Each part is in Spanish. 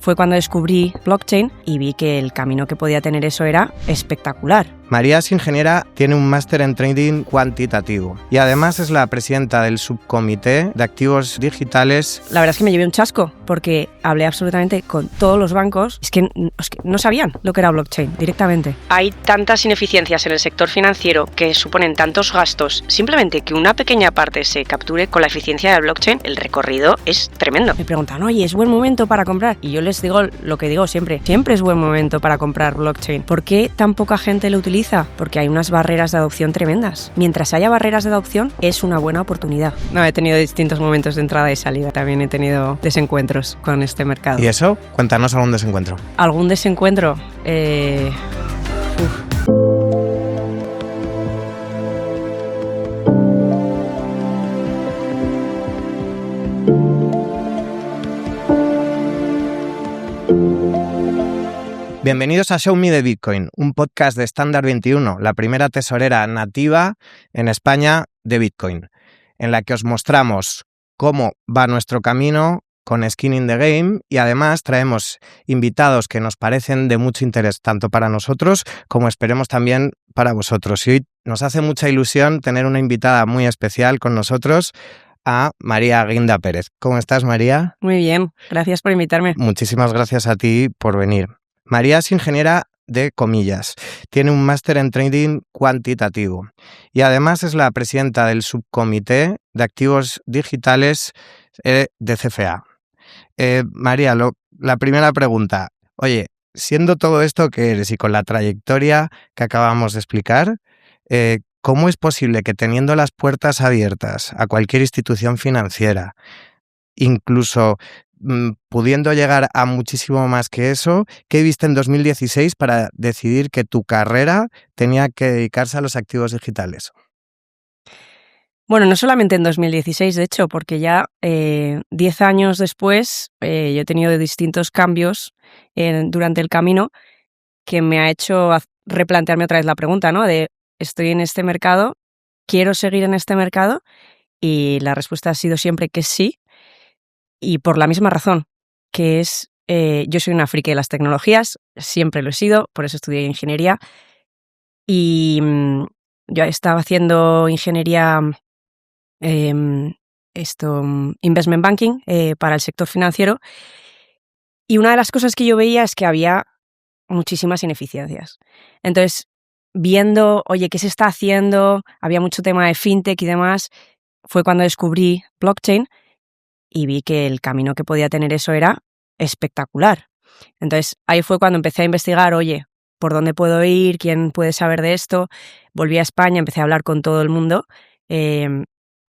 fue cuando descubrí blockchain y vi que el camino que podía tener eso era espectacular. María es ingeniera, tiene un máster en trading cuantitativo y además es la presidenta del subcomité de activos digitales. La verdad es que me llevé un chasco porque hablé absolutamente con todos los bancos. Es que no sabían lo que era blockchain directamente. Hay tantas ineficiencias en el sector financiero que suponen tantos gastos. Simplemente que una pequeña parte se capture con la eficiencia del blockchain, el recorrido es tremendo. Me preguntan, oye, ¿es buen momento para comprar? Y yo les digo lo que digo siempre. Siempre es buen momento para comprar blockchain. ¿Por qué tan poca gente lo utiliza? Porque hay unas barreras de adopción tremendas. Mientras haya barreras de adopción, es una buena oportunidad. No, he tenido distintos momentos de entrada y salida. También he tenido desencuentros con este mercado. ¿Y eso? Cuéntanos algún desencuentro. ¿Algún desencuentro? Bienvenidos a Show Me de Bitcoin, un podcast de Standard 21, la primera tesorera nativa en España de Bitcoin, en la que os mostramos cómo va nuestro camino con Skin in the Game y además traemos invitados que nos parecen de mucho interés tanto para nosotros como esperemos también para vosotros. Y hoy nos hace mucha ilusión tener una invitada muy especial con nosotros, a María Guinda Pérez. ¿Cómo estás, María? Muy bien, gracias por invitarme. Muchísimas gracias a ti por venir. María es ingeniera de comillas, tiene un máster en trading cuantitativo y además es la presidenta del subcomité de activos digitales de CFA. María, la primera pregunta, oye, siendo todo esto que eres y con la trayectoria que acabamos de explicar, ¿cómo es posible que teniendo las puertas abiertas a cualquier institución financiera, incluso pudiendo llegar a muchísimo más que eso, ¿qué viste en 2016 para decidir que tu carrera tenía que dedicarse a los activos digitales? Bueno, no solamente en 2016, de hecho, porque ya 10 años después yo he tenido distintos cambios durante el camino que me ha hecho replantearme otra vez la pregunta, ¿no? De, estoy en este mercado, ¿quiero seguir en este mercado? Y la respuesta ha sido siempre que sí, y por la misma razón, que es, yo soy una friki de las tecnologías, siempre lo he sido, por eso estudié ingeniería, y yo estaba haciendo ingeniería, investment banking para el sector financiero, y una de las cosas que yo veía es que había muchísimas ineficiencias. Entonces, viendo, oye, ¿qué se está haciendo? Había mucho tema de fintech y demás, fue cuando descubrí blockchain, y vi que el camino que podía tener eso era espectacular. Entonces, ahí fue cuando empecé a investigar, oye, ¿por dónde puedo ir? ¿Quién puede saber de esto? Volví a España, empecé a hablar con todo el mundo. La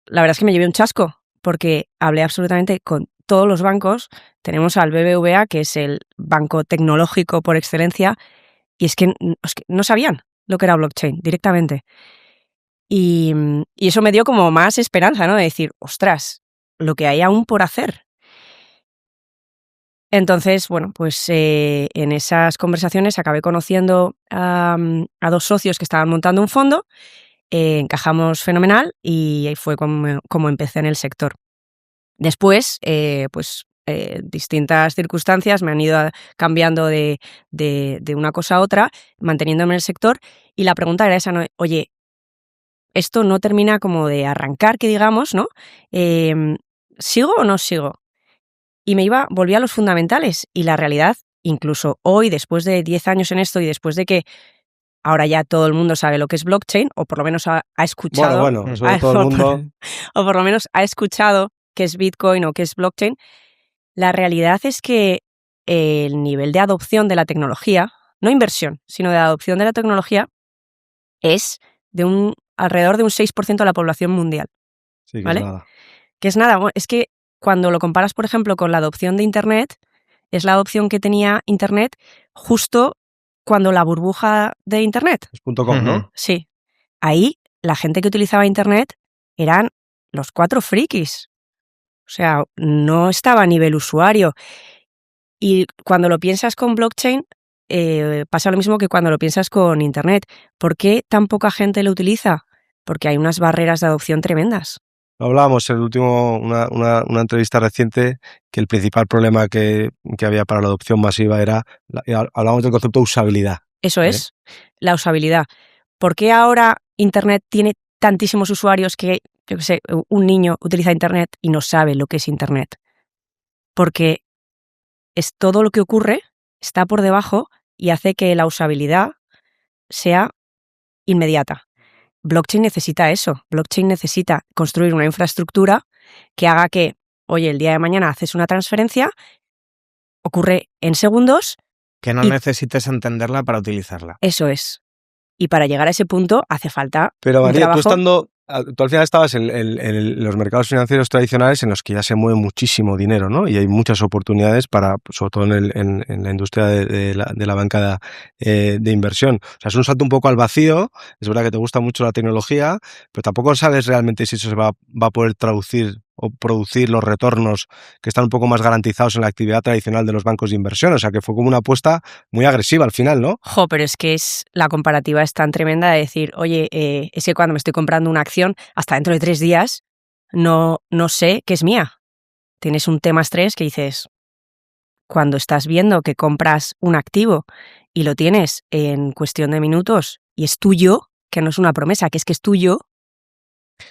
verdad es que me llevé un chasco, porque hablé absolutamente con todos los bancos. Tenemos al BBVA, que es el banco tecnológico por excelencia, y es que no sabían lo que era blockchain directamente. Y eso me dio como más esperanza, ¿no? De decir, ostras, lo que hay aún por hacer. Entonces, bueno, pues en esas conversaciones acabé conociendo a dos socios que estaban montando un fondo, encajamos fenomenal y ahí fue como empecé en el sector. Después, distintas circunstancias me han ido cambiando de una cosa a otra, manteniéndome en el sector, y la pregunta era esa, ¿no? Oye, esto no termina como de arrancar, que digamos, ¿no? ¿Sigo o no sigo? Y volví a los fundamentales, y la realidad, incluso hoy, después de 10 años en esto y después de que ahora ya todo el mundo sabe lo que es blockchain, o por lo menos ha escuchado... Bueno, eso de todo el mundo... o por lo menos ha escuchado qué es Bitcoin o qué es blockchain, la realidad es que el nivel de adopción de la tecnología, no inversión, sino de adopción de la tecnología, es de alrededor de un 6% de la población mundial. Sí, que ¿vale? es nada. Que es nada, es que cuando lo comparas, por ejemplo, con la adopción de Internet, es la adopción que tenía Internet justo cuando la burbuja de Internet. Es .com, ¿no? Sí. Ahí la gente que utilizaba Internet eran los 4 frikis. O sea, no estaba a nivel usuario. Y cuando lo piensas con blockchain, pasa lo mismo que cuando lo piensas con Internet. ¿Por qué tan poca gente lo utiliza? Porque hay unas barreras de adopción tremendas. Hablábamos en el último, una entrevista reciente, que el principal problema que había para la adopción masiva era, hablábamos del concepto de usabilidad. Eso es, la usabilidad. ¿Por qué ahora Internet tiene tantísimos usuarios que, yo qué sé, un niño utiliza Internet y no sabe lo que es Internet? Porque es todo lo que ocurre, está por debajo y hace que la usabilidad sea inmediata. Blockchain necesita eso. Blockchain necesita construir una infraestructura que haga que, oye, el día de mañana haces una transferencia, ocurre en segundos. Que no necesites entenderla para utilizarla. Eso es. Y para llegar a ese punto hace falta Pero un María, trabajo. tú al final estabas en los mercados financieros tradicionales en los que ya se mueve muchísimo dinero, ¿no? Y hay muchas oportunidades para, sobre todo en la industria de la banca de inversión. O sea, es un salto un poco al vacío. Es verdad que te gusta mucho la tecnología, pero tampoco sabes realmente si eso se va a poder traducir o producir los retornos que están un poco más garantizados en la actividad tradicional de los bancos de inversión. O sea, que fue como una apuesta muy agresiva al final, ¿no? Pero es que la comparativa es tan tremenda de decir, oye, es que cuando me estoy comprando una acción, hasta dentro de 3 días, no sé que es mía. Tienes un T+3 que dices, cuando estás viendo que compras un activo y lo tienes en cuestión de minutos y es tuyo, que no es una promesa, que es tuyo.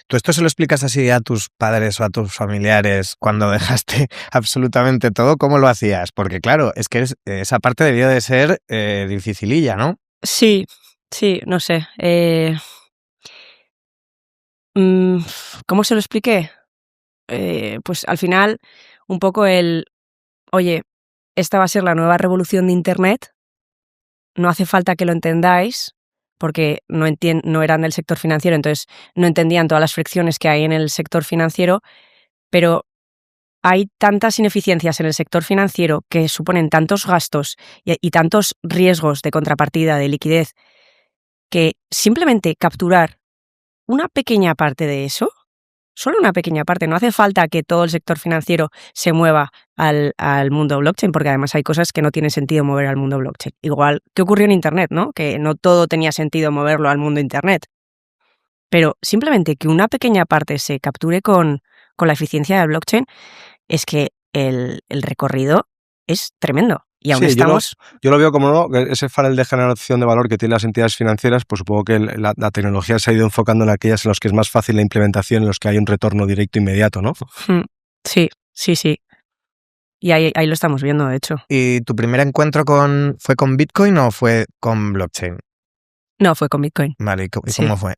¿Tú esto se lo explicas así a tus padres o a tus familiares cuando dejaste absolutamente todo? ¿Cómo lo hacías? Porque claro, es que esa parte debió de ser dificililla, ¿no? Sí, no sé. ¿Cómo se lo expliqué? Pues al final, un poco oye, esta va a ser la nueva revolución de Internet, no hace falta que lo entendáis, porque no eran del sector financiero, entonces no entendían todas las fricciones que hay en el sector financiero, pero hay tantas ineficiencias en el sector financiero que suponen tantos gastos y tantos riesgos de contrapartida, de liquidez, que simplemente capturar una pequeña parte de eso, solo una pequeña parte, no hace falta que todo el sector financiero se mueva al mundo blockchain, porque además hay cosas que no tienen sentido mover al mundo blockchain. Igual que ocurrió en Internet, ¿no? Que no todo tenía sentido moverlo al mundo Internet. Pero simplemente que una pequeña parte se capture con la eficiencia del blockchain, es que el recorrido es tremendo. Y aún estamos... Yo lo veo como ¿no? Ese funnel de generación de valor que tienen las entidades financieras, pues supongo que la tecnología se ha ido enfocando en aquellas en las que es más fácil la implementación, en los que hay un retorno directo inmediato, ¿no? Sí. Y ahí lo estamos viendo, de hecho. ¿Y tu primer encuentro fue con Bitcoin o fue con blockchain? No, fue con Bitcoin. Vale, ¿y cómo fue?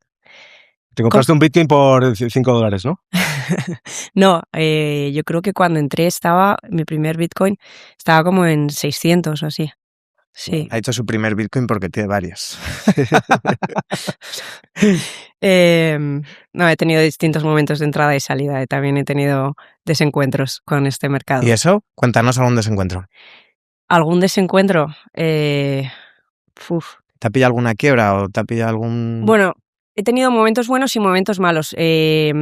Te compraste un Bitcoin por $5, ¿no? No, yo creo que cuando entré mi primer Bitcoin estaba como en 600 o así. Sí. Ha hecho su primer Bitcoin porque tiene varios. No, he tenido distintos momentos de entrada y salida y también he tenido desencuentros con este mercado. ¿Y eso? Cuéntanos algún desencuentro. ¿Algún desencuentro? ¿Te ha pillado alguna quiebra o te ha pillado algún...? Bueno, he tenido momentos buenos y momentos malos. Y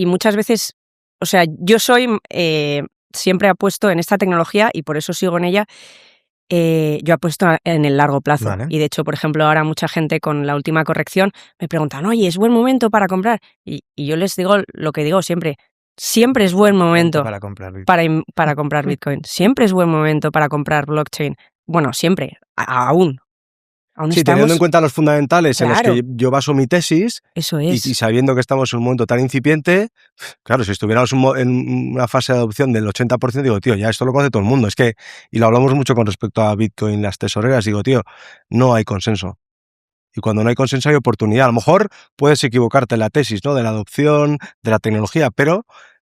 muchas veces, o sea, yo siempre apuesto en esta tecnología y por eso sigo en ella. Yo apuesto en el largo plazo. Vale. Y de hecho, por ejemplo, ahora mucha gente con la última corrección me preguntan, oye, ¿es buen momento para comprar? Y yo les digo lo que digo siempre. Siempre es buen momento para comprar Bitcoin. Para comprar Bitcoin. Siempre es buen momento para comprar blockchain. Bueno, siempre. Aún Sí, estamos... teniendo en cuenta los fundamentales, claro, en los que yo baso mi tesis. Eso es. Y sabiendo que estamos en un momento tan incipiente, claro, si estuviéramos en una fase de adopción del 80%, digo, tío, ya esto lo conoce todo el mundo. Es que, y lo hablamos mucho con respecto a Bitcoin, las tesoreras, digo, tío, no hay consenso. Y cuando no hay consenso hay oportunidad. A lo mejor puedes equivocarte en la tesis, ¿no? De la adopción, de la tecnología, pero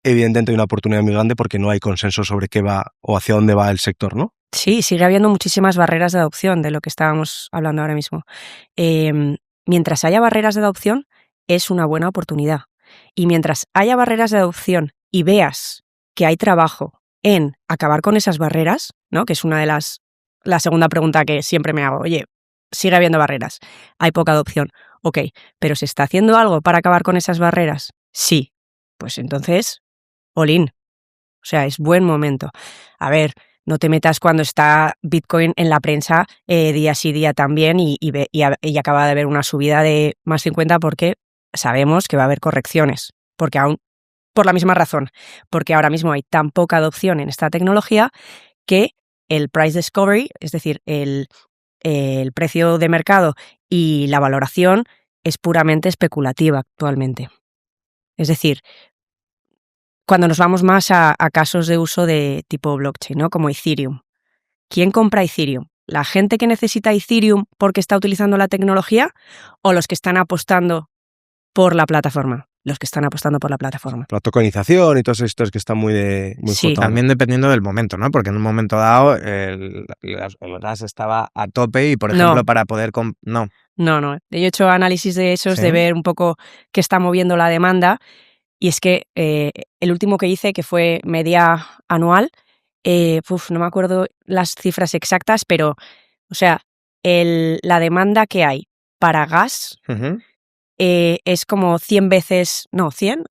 evidentemente hay una oportunidad muy grande porque no hay consenso sobre qué va o hacia dónde va el sector, ¿no? Sí, sigue habiendo muchísimas barreras de adopción de lo que estábamos hablando ahora mismo. Mientras haya barreras de adopción, es una buena oportunidad. Y mientras haya barreras de adopción y veas que hay trabajo en acabar con esas barreras, ¿no? Que es la segunda pregunta que siempre me hago. Oye, sigue habiendo barreras, hay poca adopción. Ok, pero ¿se está haciendo algo para acabar con esas barreras? Sí. Pues entonces, all in. O sea, es buen momento. A ver, no te metas cuando está Bitcoin en la prensa día sí día también y acaba de haber una subida de más 50 porque sabemos que va a haber correcciones, porque aún, por la misma razón, porque ahora mismo hay tan poca adopción en esta tecnología que el price discovery, es decir, el precio de mercado y la valoración es puramente especulativa actualmente. Es decir, cuando nos vamos más a casos de uso de tipo blockchain, ¿no? Como Ethereum. ¿Quién compra Ethereum? ¿La gente que necesita Ethereum porque está utilizando la tecnología o los que están apostando por la plataforma? Los que están apostando por la plataforma. La tokenización y todos estos que están muy Sí. flotados. También dependiendo del momento, ¿no? Porque en un momento dado el gas estaba a tope y, por ejemplo, No. para poder... No. No. Yo he hecho análisis de esos, ¿Sí? de ver un poco qué está moviendo la demanda, y es que el último que hice, que fue media anual, no me acuerdo las cifras exactas, pero, o sea, la demanda que hay para gas es como 100 veces, no, 100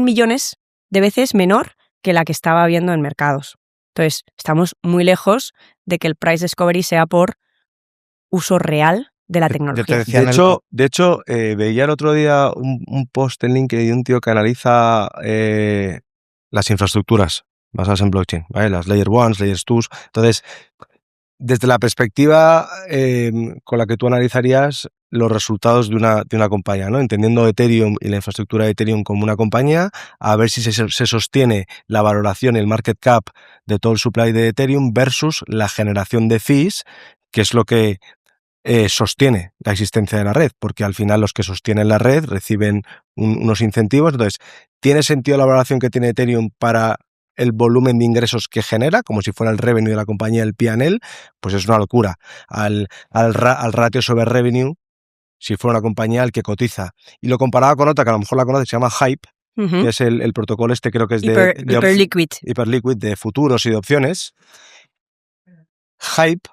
millones de veces menor que la que estaba habiendo en mercados. Entonces, estamos muy lejos de que el price discovery sea por uso real de la tecnología. De hecho, veía el otro día un post en LinkedIn de un tío que analiza las infraestructuras basadas en blockchain, ¿vale? Las Layer 1, Layer 2. Entonces, desde la perspectiva con la que tú analizarías los resultados de una compañía, ¿no? Entendiendo Ethereum y la infraestructura de Ethereum como una compañía, a ver si se sostiene la valoración y el market cap de todo el supply de Ethereum versus la generación de fees, que es lo que sostiene la existencia de la red, porque al final los que sostienen la red reciben unos incentivos. Entonces, ¿tiene sentido la valoración que tiene Ethereum para el volumen de ingresos que genera, como si fuera el revenue de la compañía, el P&L? Pues es una locura. Al ratio sobre revenue, si fuera una compañía al que cotiza. Y lo comparaba con otra que a lo mejor la conoces, se llama Hype, que es el protocolo creo que es Hyperliquid, de futuros y de opciones. Hype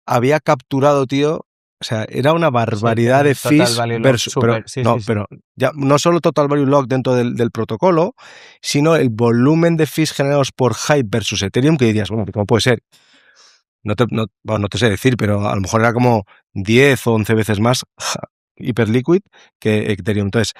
había capturado, tío, o sea, era una barbaridad de fees versus... Pero ya no solo Total Value Lock dentro del protocolo, sino el volumen de fees generados por Hype versus Ethereum, que dirías, bueno, ¿cómo puede ser? No te sé decir, pero a lo mejor era como 10 o 11 veces más Hyperliquid que Ethereum. Entonces,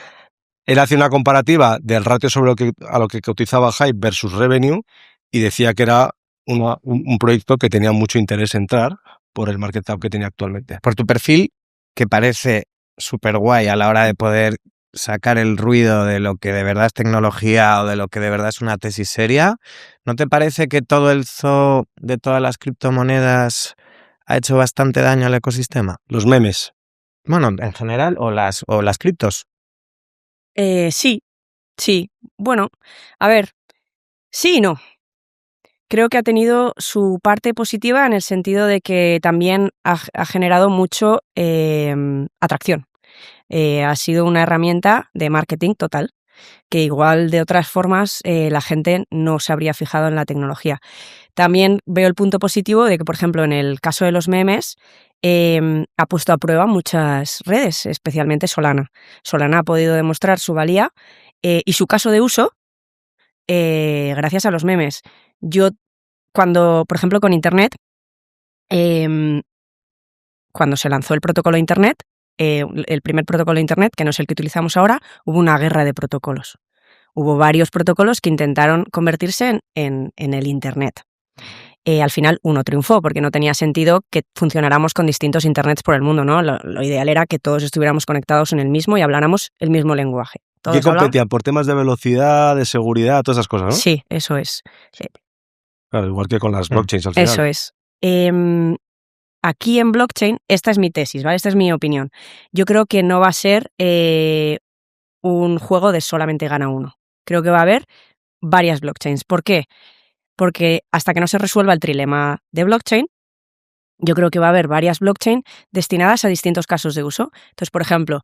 él hacía una comparativa del ratio sobre a lo que cotizaba Hype versus Revenue y decía que era un proyecto que tenía mucho interés en entrar por el market cap que tenía actualmente. Por tu perfil, que parece súper guay a la hora de poder sacar el ruido de lo que de verdad es tecnología o de lo que de verdad es una tesis seria, ¿no te parece que todo el zoo de todas las criptomonedas ha hecho bastante daño al ecosistema? Los memes. Bueno, en general, o las criptos. Sí. Bueno, a ver, sí y no. Creo que ha tenido su parte positiva en el sentido de que también ha generado mucho atracción. Ha sido una herramienta de marketing total, que igual de otras formas la gente no se habría fijado en la tecnología. También veo el punto positivo de que, por ejemplo, en el caso de los memes, ha puesto a prueba muchas redes, especialmente Solana. Solana ha podido demostrar su valía y su caso de uso gracias a los memes. Yo, cuando, por ejemplo, con Internet, cuando se lanzó el protocolo de Internet, el primer protocolo de Internet, que no es el que utilizamos ahora, hubo una guerra de protocolos. Hubo varios protocolos que intentaron convertirse en el Internet. Al final uno triunfó porque no tenía sentido que funcionáramos con distintos Internets por el mundo, ¿no? Lo ideal era que todos estuviéramos conectados en el mismo y habláramos el mismo lenguaje. ¿Qué competían? Por temas de velocidad, de seguridad, todas esas cosas, ¿no? Sí, eso es. Claro, igual que con las blockchains al final. Eso es. Aquí en blockchain, esta es mi tesis, ¿vale? Esta es mi opinión. Yo creo que no va a ser un juego de solamente gana uno. Creo que va a haber varias blockchains. ¿Por qué? Porque hasta que no se resuelva el trilema de blockchain, yo creo que va a haber varias blockchain destinadas a distintos casos de uso. Entonces, por ejemplo,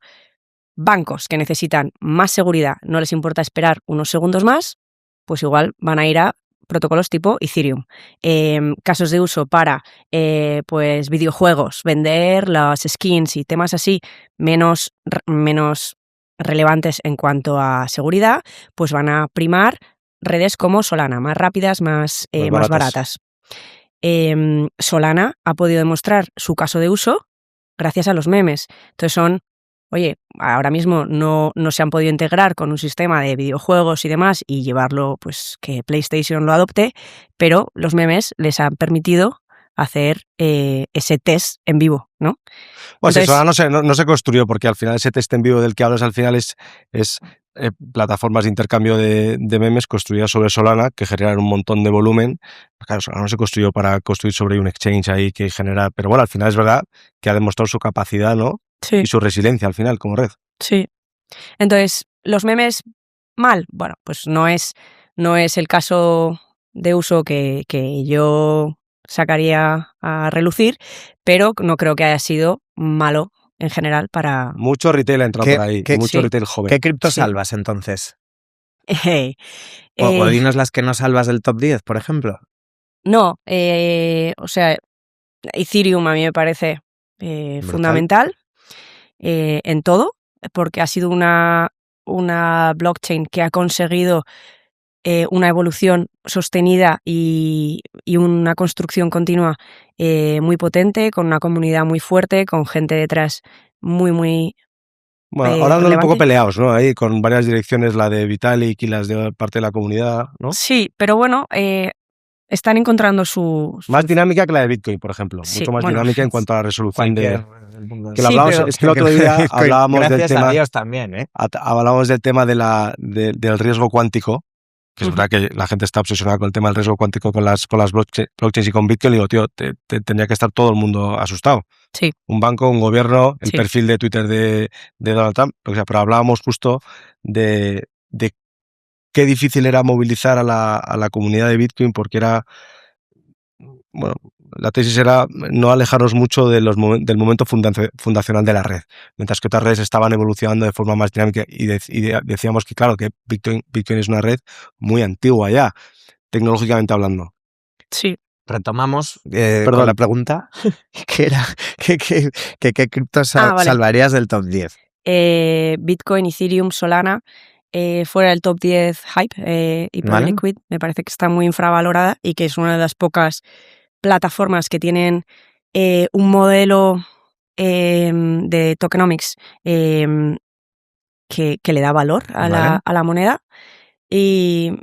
bancos que necesitan más seguridad, no les importa esperar unos segundos más, pues igual van a ir a protocolos tipo Ethereum. Casos de uso para pues videojuegos, vender las skins y temas así menos relevantes en cuanto a seguridad, pues van a primar redes como Solana, más rápidas, más baratas. Solana ha podido demostrar su caso de uso gracias a los memes. Entonces son oye, ahora mismo no se han podido integrar con un sistema de videojuegos y demás y llevarlo, pues que PlayStation lo adopte, pero los memes les han permitido hacer ese test en vivo, ¿no? Pues Entonces, eso ahora no se construyó, porque al final ese test en vivo del que hablas al final es plataformas de intercambio de memes construidas sobre Solana que generan un montón de volumen. Claro, Solana no se construyó para construir sobre un exchange ahí que genera, pero bueno, al final es verdad que ha demostrado su capacidad, ¿no? sí, Y su resiliencia al final como red. sí. Entonces, los memes mal, bueno, pues no es el caso de uso que yo sacaría a relucir, pero no creo que haya sido malo en general para... Mucho retail ha entrado por ahí, y mucho sí. retail joven. ¿Qué cripto Sí. salvas entonces? Eh, O dinos las que no salvas del top 10, por ejemplo. no, o sea, Ethereum a mí me parece fundamental en todo, porque ha sido una blockchain que ha conseguido una evolución sostenida y una construcción continua muy potente, con una comunidad muy fuerte, con gente detrás muy, muy Bueno, ahora andan un poco relevante. peleados, ¿no? Ahí con varias direcciones, la de Vitalik y las de parte de la comunidad, ¿no? Sí, pero bueno, están encontrando su... Más dinámica que la de Bitcoin, por ejemplo. Sí, Mucho más bueno, dinámica en cuanto a la resolución de... Que lo Sí, hablamos, pero- es que el otro día hablábamos del Gracias tema... a Dios también, ¿eh? Hablábamos del tema del riesgo cuántico, que es verdad que la gente está obsesionada con el tema del riesgo cuántico con las blockchains y con Bitcoin. Y digo, tío, tendría que estar todo el mundo asustado. Sí. Un banco, un gobierno, el Sí. perfil de Twitter de Donald Trump. O sea, pero hablábamos justo de qué difícil era movilizar a la comunidad de Bitcoin, porque era, bueno, la tesis era no alejarnos mucho del momento fundacional de la red, mientras que otras redes estaban evolucionando de forma más dinámica y decíamos que claro, que Bitcoin es una red muy antigua ya, tecnológicamente hablando. Sí. Retomamos con la pregunta que era ¿qué criptos vale. salvarías del top 10? Bitcoin, Ethereum, Solana, fuera del top 10 Hype, Hyperliquid, me parece que está muy infravalorada y que es una de las pocas plataformas que tienen un modelo de tokenomics que le da valor a la moneda y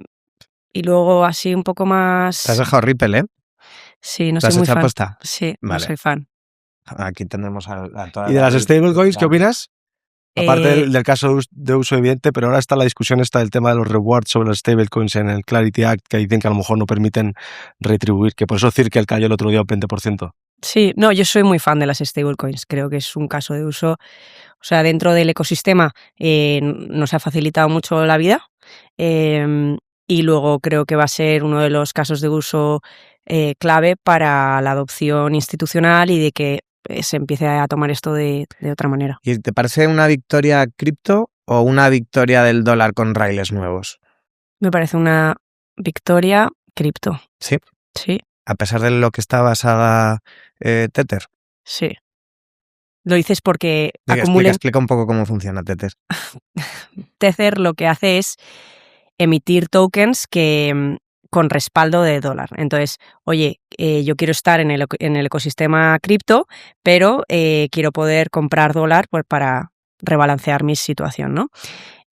luego así un poco más... Te has dejado Ripple, ¿eh? Sí, no ¿Te soy muy has hecho fan. aposta? Sí, Vale. no soy fan. Aquí tendremos a todas. ¿Y de las stablecoins qué opinas? Aparte del caso de uso evidente, pero ahora está la discusión del tema de los rewards sobre las stablecoins en el Clarity Act, que dicen que a lo mejor no permiten retribuir, que por eso Circle cayó el otro día un 20%. Sí, no, yo soy muy fan de las stablecoins, creo que es un caso de uso, o sea, dentro del ecosistema nos ha facilitado mucho la vida y luego creo que va a ser uno de los casos de uso clave para la adopción institucional y de que se empiece a tomar esto de otra manera. ¿Y te parece una victoria cripto o una victoria del dólar con raíles nuevos? Me parece una victoria cripto. Sí. Sí. A pesar de lo que está basada Tether. Sí. Lo dices porque acumulen... Explica un poco cómo funciona Tether. Tether lo que hace es emitir tokens que con respaldo de dólar. Entonces, oye, yo quiero estar en el ecosistema cripto, pero quiero poder comprar dólar pues, para rebalancear mi situación, ¿no?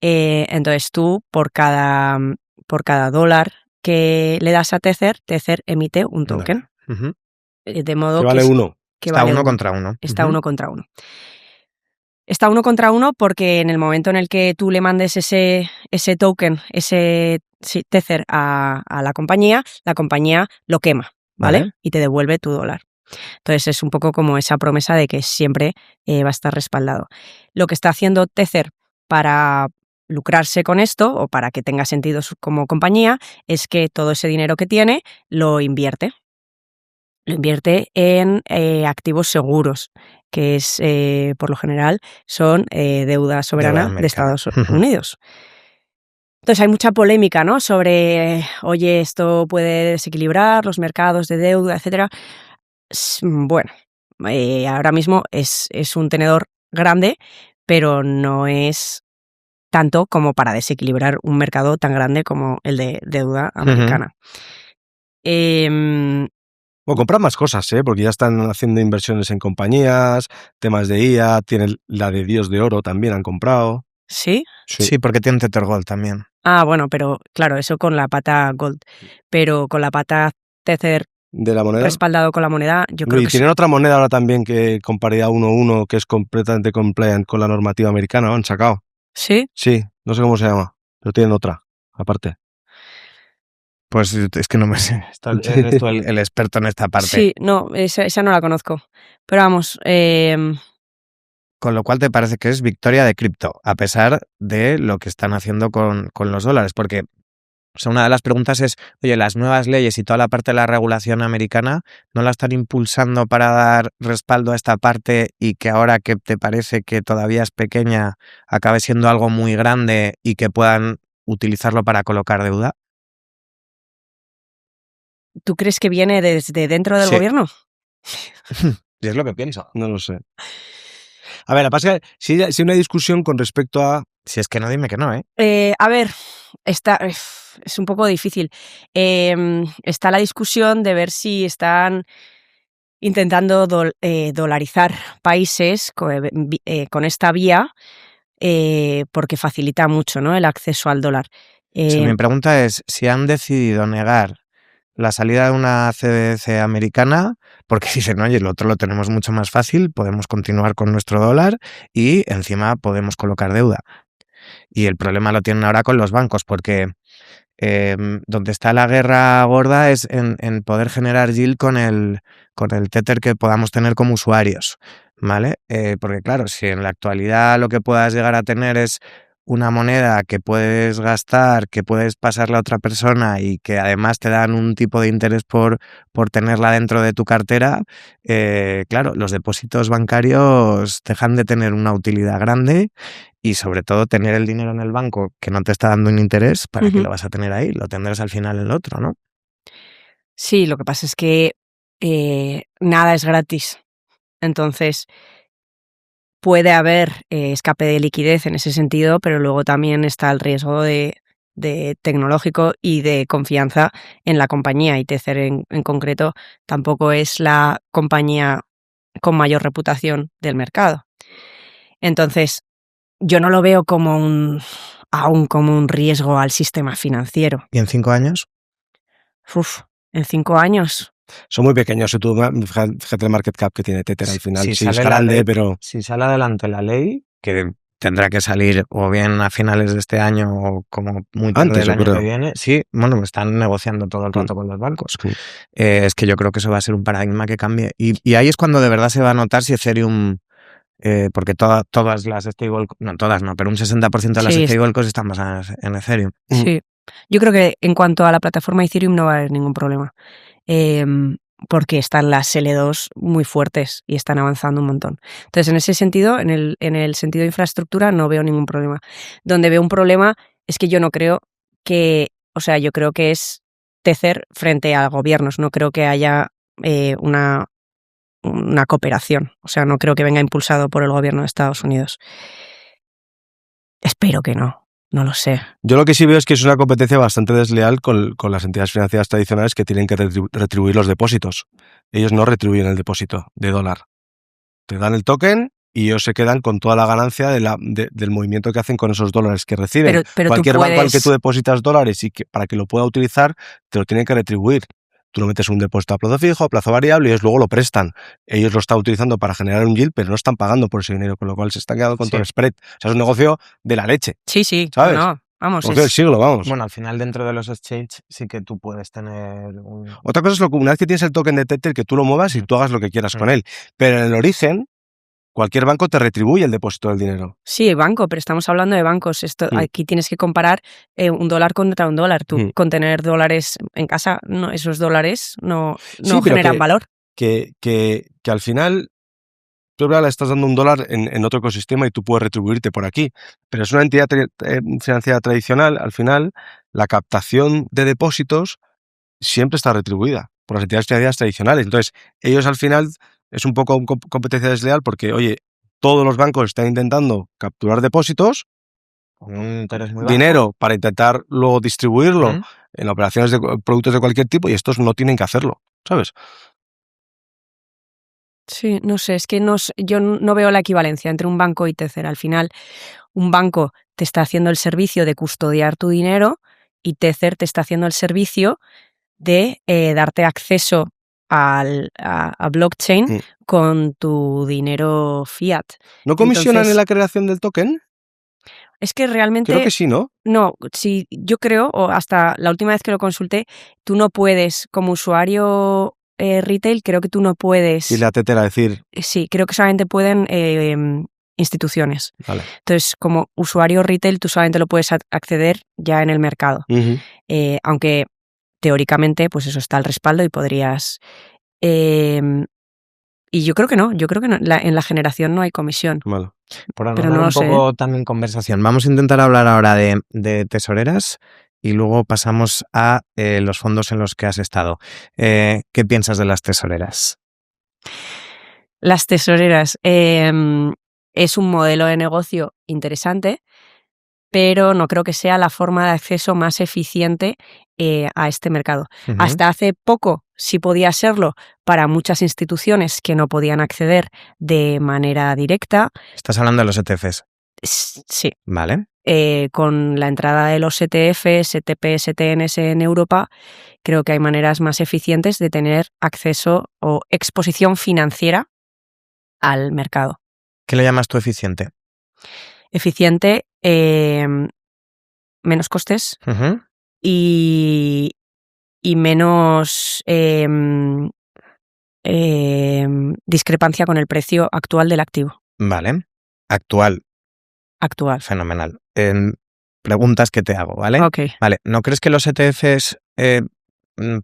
Entonces tú, por cada dólar que le das a Tether emite un token. Uh-huh. De modo que vale uno. Está uno contra uno. Está uno contra uno. Está uno contra uno porque en el momento en el que tú le mandes ese token, ese Tether a la compañía lo quema, ¿vale? Y te devuelve tu dólar. Entonces es un poco como esa promesa de que siempre va a estar respaldado. Lo que está haciendo Tether para lucrarse con esto o para que tenga sentido como compañía es que todo ese dinero que tiene lo invierte. Lo invierte en activos seguros, que es, por lo general, son deuda soberana de Estados Unidos. Entonces hay mucha polémica, ¿no? Sobre, oye, esto puede desequilibrar los mercados de deuda, etcétera. Bueno, ahora mismo es un tenedor grande, pero no es tanto como para desequilibrar un mercado tan grande como el de deuda americana. O comprar más cosas, porque ya están haciendo inversiones en compañías, temas de IA, tienen la de Dios de Oro también han comprado. ¿Sí? Sí, porque tiene Tether Gold también. Ah, bueno, pero claro, eso con la pata Gold. Pero con la pata Tether ¿De la moneda? respaldado con la moneda, yo creo Y que tienen sí. otra moneda ahora también que con paridad 1-1, que es completamente compliant con la normativa americana, ¿no? Han sacado. ¿Sí? Sí, no sé cómo se llama, pero tienen otra, aparte. Pues es que no me sé. Eres tú el experto en esta parte. Sí, no, esa no la conozco. Pero vamos, Con lo cual te parece que es victoria de cripto, a pesar de lo que están haciendo con los dólares. Porque una de las preguntas es, oye, las nuevas leyes y toda la parte de la regulación americana, ¿no la están impulsando para dar respaldo a esta parte y que ahora que te parece que todavía es pequeña, acabe siendo algo muy grande y que puedan utilizarlo para colocar deuda? ¿tú crees que viene desde dentro del Sí. gobierno? Y es lo que pienso. No lo sé. A ver, la pasa es que si hay una discusión con respecto a... Si es que no, dime que no, ¿eh? A ver, es un poco difícil. Está la discusión de ver si están intentando dolarizar países con esta vía, porque facilita mucho, ¿no?, el acceso al dólar. Mi pregunta es si han decidido negar la salida de una CBDC americana porque dicen, oye, lo otro lo tenemos mucho más fácil, podemos continuar con nuestro dólar y encima podemos colocar deuda. Y el problema lo tienen ahora con los bancos, porque donde está la guerra gorda es en poder generar yield con el Tether que podamos tener como usuarios, ¿vale? Porque claro, si en la actualidad lo que puedas llegar a tener es una moneda que puedes gastar, que puedes pasarle a otra persona y que además te dan un tipo de interés por tenerla dentro de tu cartera, claro, los depósitos bancarios dejan de tener una utilidad grande y sobre todo tener el dinero en el banco que no te está dando un interés, ¿para qué lo vas a tener ahí? Lo tendrás al final en el otro, ¿no? Sí, lo que pasa es que nada es gratis. Entonces, puede haber escape de liquidez en ese sentido, pero luego también está el riesgo de tecnológico y de confianza en la compañía. Y Tether en concreto tampoco es la compañía con mayor reputación del mercado. Entonces, yo no lo veo aún como un riesgo al sistema financiero. ¿Y en 5 años? En 5 años. Son muy pequeños, tú fíjate el market cap que tiene Tether al final. Sí, es grande, ley, pero... Si sale adelante la ley, que tendrá que salir o bien a finales de este año o como muy tarde Antes, del año creo. que viene. Sí, bueno, están negociando todo el rato con los bancos. Es que yo creo que eso va a ser un paradigma que cambie. Y ahí es cuando de verdad se va a notar si Ethereum... porque todas las stablecoins, no todas no, pero un 60% de las stablecoins están basadas en Ethereum. Sí, yo creo que en cuanto a la plataforma Ethereum no va a haber ningún problema, porque están las L2 muy fuertes y están avanzando un montón. Entonces, en ese sentido, en el sentido de infraestructura, no veo ningún problema. Donde veo un problema es que yo no creo que, yo creo que es Tether frente a gobiernos, no creo que haya una cooperación, no creo que venga impulsado por el gobierno de Estados Unidos. Espero que no lo sé. Yo lo que sí veo es que es una competencia bastante desleal con las entidades financieras tradicionales que tienen que retribuir los depósitos. Ellos no retribuyen el depósito de dólar. Te dan el token y ellos se quedan con toda la ganancia del movimiento que hacen con esos dólares que reciben. Pero cualquier banco al que tú depositas dólares y que para que lo pueda utilizar, te lo tienen que retribuir. Tú lo metes en un depósito a plazo fijo, a plazo variable y ellos luego lo prestan. Ellos lo están utilizando para generar un yield, pero no están pagando por ese dinero, con lo cual se están quedando con todo el spread. O sea, es un negocio de la leche. Sí, ¿sabes? No, vamos. Negocio del siglo, vamos. Bueno, al final dentro de los exchanges sí que tú puedes tener Otra cosa es una vez que tienes el token de Tether, que tú lo muevas y tú hagas lo que quieras con él. Pero en el origen, cualquier banco te retribuye el depósito del dinero. Sí, banco, pero estamos hablando de bancos. Aquí tienes que comparar un dólar contra un dólar. Tú con tener dólares en casa, no, esos dólares no generan valor. Que al final tú le estás dando un dólar en otro ecosistema y tú puedes retribuirte por aquí. Pero es una entidad financiera tradicional, al final la captación de depósitos siempre está retribuida por las entidades financieras tradicionales. Entonces, ellos al final es un poco competencia desleal porque, oye, todos los bancos están intentando capturar depósitos, con un interés muy dinero bajo, para intentar luego distribuirlo en operaciones de productos de cualquier tipo y estos no tienen que hacerlo, ¿sabes? Sí, no sé, es que yo no veo la equivalencia entre un banco y Tether. Al final, un banco te está haciendo el servicio de custodiar tu dinero y Tether te está haciendo el servicio de darte acceso a blockchain con tu dinero fiat. ¿No comisionan Entonces, en la creación del token? es que Creo realmente que sí, ¿no? no, si yo creo, o hasta la última vez que lo consulté, tú no puedes, como usuario retail, creo que tú no puedes. Y la tetera decir, Sí, creo que solamente pueden instituciones. vale. Entonces, como usuario retail, tú solamente lo puedes acceder ya en el mercado. Aunque teóricamente, pues eso está al respaldo y podrías. Y yo creo que no, en la generación no hay comisión. Vale. Por Pero anotar no un lo sé. poco también conversación, vamos a intentar hablar ahora de tesoreras y luego pasamos a los fondos en los que has estado. ¿Qué piensas de las tesoreras? Las tesoreras es un modelo de negocio interesante, pero no creo que sea la forma de acceso más eficiente a este mercado. Hasta hace poco sí podía serlo para muchas instituciones que no podían acceder de manera directa. Estás hablando de los ETFs. Sí. Vale. Con la entrada de los ETFs, ETPs, ETNs en Europa, creo que hay maneras más eficientes de tener acceso o exposición financiera al mercado. ¿Qué le llamas tú eficiente? Eficiente, menos costes y menos discrepancia con el precio actual del activo. Vale. Actual. Fenomenal. Preguntas que te hago, ¿vale? Ok. Vale. ¿No crees que los ETFs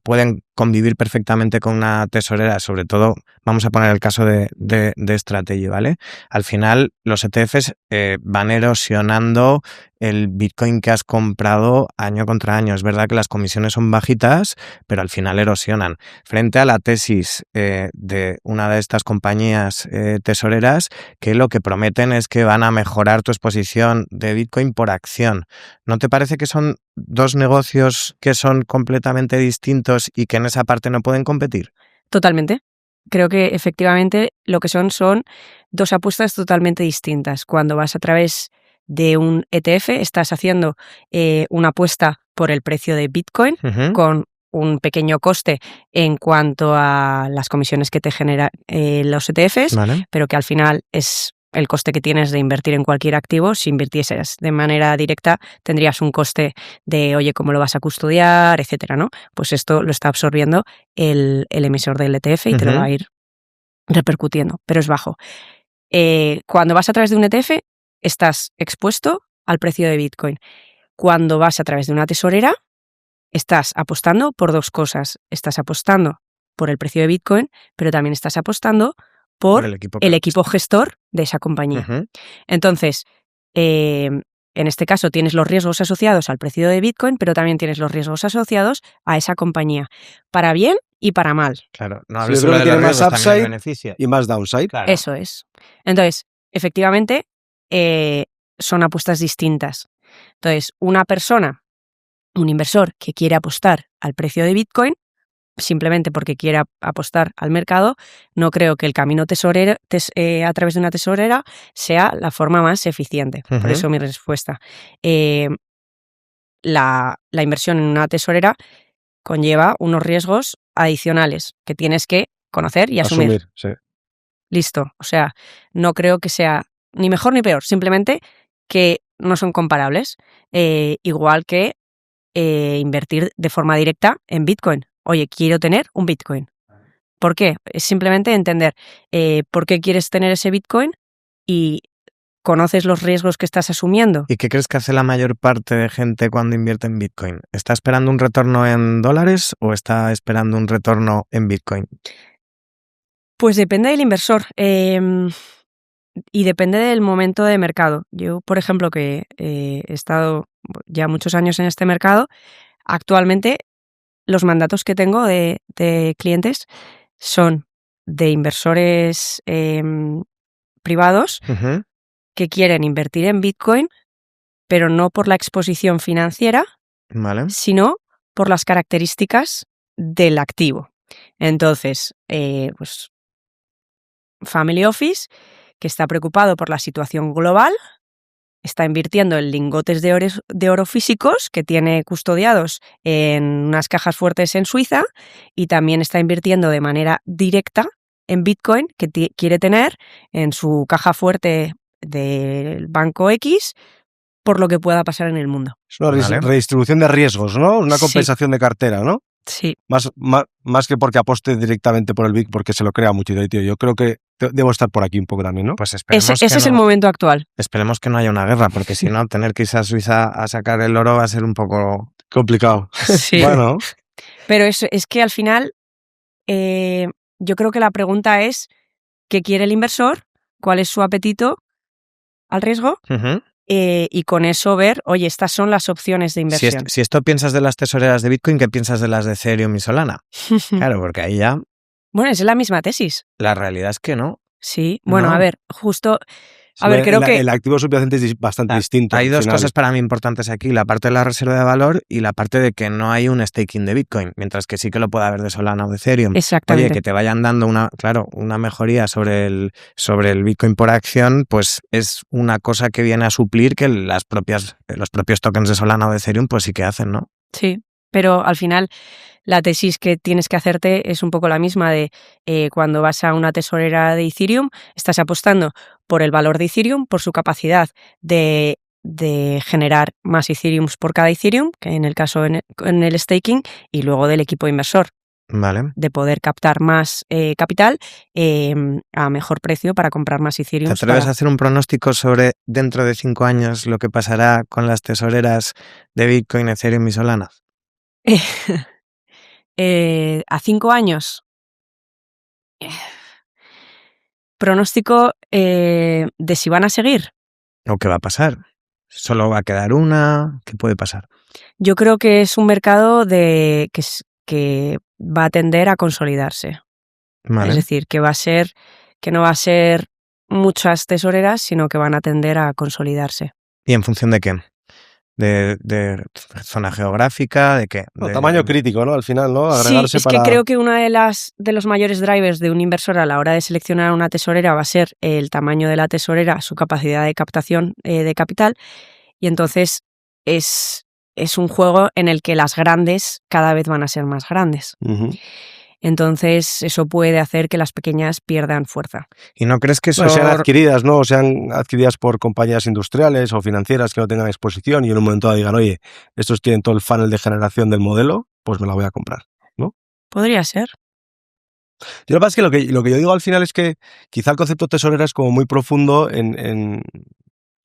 pueden convivir perfectamente con una tesorera? Sobre todo, vamos a poner el caso de Strategy, ¿vale? Al final, los ETFs van erosionando el Bitcoin que has comprado año contra año. Es verdad que las comisiones son bajitas, pero al final erosionan. Frente a la tesis de una de estas compañías tesoreras, que lo que prometen es que van a mejorar tu exposición de Bitcoin por acción. ¿No te parece que son dos negocios que son completamente distintos y que en esa parte no pueden competir? Totalmente. Creo que efectivamente lo que son dos apuestas totalmente distintas. Cuando vas a través de un ETF, estás haciendo una apuesta por el precio de Bitcoin con un pequeño coste en cuanto a las comisiones que te generan los ETFs, Vale. pero que al final es el coste que tienes de invertir en cualquier activo. Si invirtieses de manera directa, tendrías un coste de, oye, ¿cómo lo vas a custodiar?, etcétera, ¿no? Pues esto lo está absorbiendo el emisor del ETF y te lo va a ir repercutiendo, pero es bajo. Cuando vas a través de un ETF, estás expuesto al precio de Bitcoin. Cuando vas a través de una tesorera, estás apostando por dos cosas. Estás apostando por el precio de Bitcoin, pero también estás apostando por el equipo gestor de esa compañía. Entonces, en este caso tienes los riesgos asociados al precio de Bitcoin, pero también tienes los riesgos asociados a esa compañía, para bien y para mal. Claro, no hables Yo solo creo que de los tiene más riesgos, también el upside beneficio. y más downside. Claro. Eso es. Entonces, efectivamente, son apuestas distintas. Entonces, una persona, un inversor que quiere apostar al precio de Bitcoin, simplemente porque quiere apostar al mercado, no creo que el camino tesorero a través de una tesorera sea la forma más eficiente. Por eso mi respuesta. La inversión en una tesorera conlleva unos riesgos adicionales que tienes que conocer y asumir. Sí. Listo. O sea, no creo que sea ni mejor ni peor, simplemente que no son comparables. Igual que invertir de forma directa en Bitcoin. Oye, quiero tener un Bitcoin. ¿Por qué? Es simplemente entender por qué quieres tener ese Bitcoin y conoces los riesgos que estás asumiendo. ¿Y qué crees que hace la mayor parte de gente cuando invierte en Bitcoin? ¿Está esperando un retorno en dólares o está esperando un retorno en Bitcoin? Pues depende del inversor y depende del momento de mercado. Yo, por ejemplo, que he estado ya muchos años en este mercado, actualmente los mandatos que tengo de clientes son de inversores privados que quieren invertir en Bitcoin, pero no por la exposición financiera, sino por las características del activo. Entonces, pues family office que está preocupado por la situación global, está invirtiendo en lingotes de oro físicos que tiene custodiados en unas cajas fuertes en Suiza y también está invirtiendo de manera directa en Bitcoin que quiere tener en su caja fuerte del banco X por lo que pueda pasar en el mundo. Es una redistribución de riesgos, ¿no? Una compensación de cartera, ¿no? Sí. Más que porque aposte directamente por el Bitcoin, porque se lo crea mucho. Tío, yo creo que debo estar por aquí un poco también, ¿no? Pues esperemos ese es el momento actual. Esperemos que no haya una guerra, porque si no, tener que irse a Suiza a sacar el oro va a ser un poco complicado. Sí. Bueno. Pero es que al final yo creo que la pregunta es ¿qué quiere el inversor? ¿Cuál es su apetito al riesgo? Uh-huh. Y con eso ver, oye, estas son las opciones de inversión. Si esto piensas de las tesoreras de Bitcoin, ¿qué piensas de las de Ethereum y Solana? Claro, porque ahí ya... Bueno, es la misma tesis. La realidad es que no. Sí, bueno, no. A ver, justo... A ver, creo que... El activo subyacente es bastante distinto. Hay dos cosas para mí importantes aquí, la parte de la reserva de valor y la parte de que no hay un staking de Bitcoin, mientras que sí que lo puede haber de Solana o de Ethereum. Exactamente. Oye, que te vayan dando una mejoría sobre el Bitcoin por acción, pues es una cosa que viene a suplir que los propios tokens de Solana o de Ethereum pues sí que hacen, ¿no? Sí, pero al final la tesis que tienes que hacerte es un poco la misma de cuando vas a una tesorera de Ethereum, estás apostando por el valor de Ethereum, por su capacidad de generar más Ethereum por cada Ethereum, que en el caso en el staking, y luego del equipo inversor. Vale. De poder captar más capital a mejor precio para comprar más Ethereum. ¿Te atreves a hacer un pronóstico sobre dentro de 5 años lo que pasará con las tesoreras de Bitcoin, Ethereum y Solana? A 5 años. Pronóstico de si van a seguir. ¿O qué va a pasar? ¿Solo va a quedar una? ¿Qué puede pasar? Yo creo que es un mercado que va a tender a consolidarse. Vale. Es decir, que no va a ser muchas tesoreras, sino que van a tender a consolidarse. ¿Y en función de qué? ¿De zona geográfica? ¿De qué? Tamaño crítico, ¿no? Al final, ¿no? Agregarse sí, es que creo que una de los mayores drivers de un inversor a la hora de seleccionar una tesorera va a ser el tamaño de la tesorera, su capacidad de captación de capital, y entonces es un juego en el que las grandes cada vez van a ser más grandes. Uh-huh. Entonces eso puede hacer que las pequeñas pierdan fuerza. ¿Y no crees que eso... sean adquiridas, ¿no? O sean adquiridas por compañías industriales o financieras que no tengan exposición y en un momento dado digan, oye, estos tienen todo el funnel de generación del modelo, pues me la voy a comprar, ¿no? Podría ser. Yo lo que pasa es que lo que yo digo al final es que quizá el concepto tesorera es como muy profundo en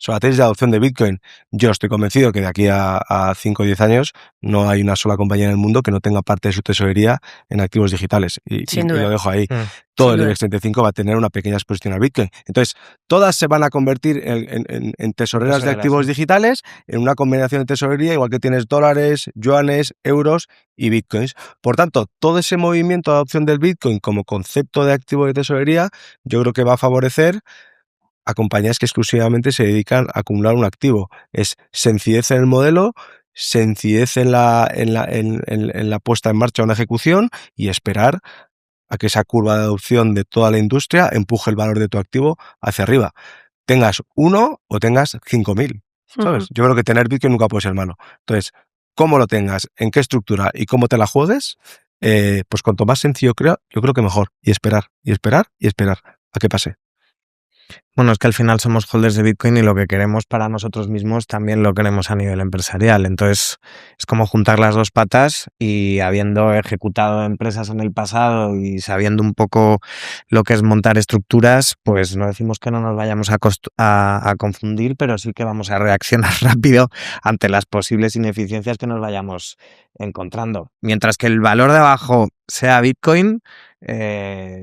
sobre la tesis de adopción de Bitcoin. Yo estoy convencido que de aquí a 5 o 10 años no hay una sola compañía en el mundo que no tenga parte de su tesorería en activos digitales. Y lo dejo ahí. Todo el IBEX 35 va a tener una pequeña exposición al Bitcoin. Entonces, todas se van a convertir en tesoreras de activos digitales, en una combinación de tesorería, igual que tienes dólares, yuanes, euros y Bitcoins. Por tanto, todo ese movimiento de adopción del Bitcoin como concepto de activo de tesorería, yo creo que va a favorecer a compañías que exclusivamente se dedican a acumular un activo. Es sencillez en el modelo, sencillez en la puesta en marcha de una ejecución y esperar a que esa curva de adopción de toda la industria empuje el valor de tu activo hacia arriba. Tengas 1 o tengas 5.000, ¿sabes? Yo creo que tener Bitcoin nunca puede ser malo. Entonces, cómo lo tengas, en qué estructura y cómo te la juegues, pues cuanto más sencillo yo creo que mejor. Y esperar, y esperar, y esperar a que pase. Bueno, es que al final somos holders de Bitcoin y lo que queremos para nosotros mismos también lo queremos a nivel empresarial. Entonces, es como juntar las dos patas y habiendo ejecutado empresas en el pasado y sabiendo un poco lo que es montar estructuras, pues no decimos que no nos vayamos a confundir, pero sí que vamos a reaccionar rápido ante las posibles ineficiencias que nos vayamos encontrando. Mientras que el valor de abajo sea Bitcoin,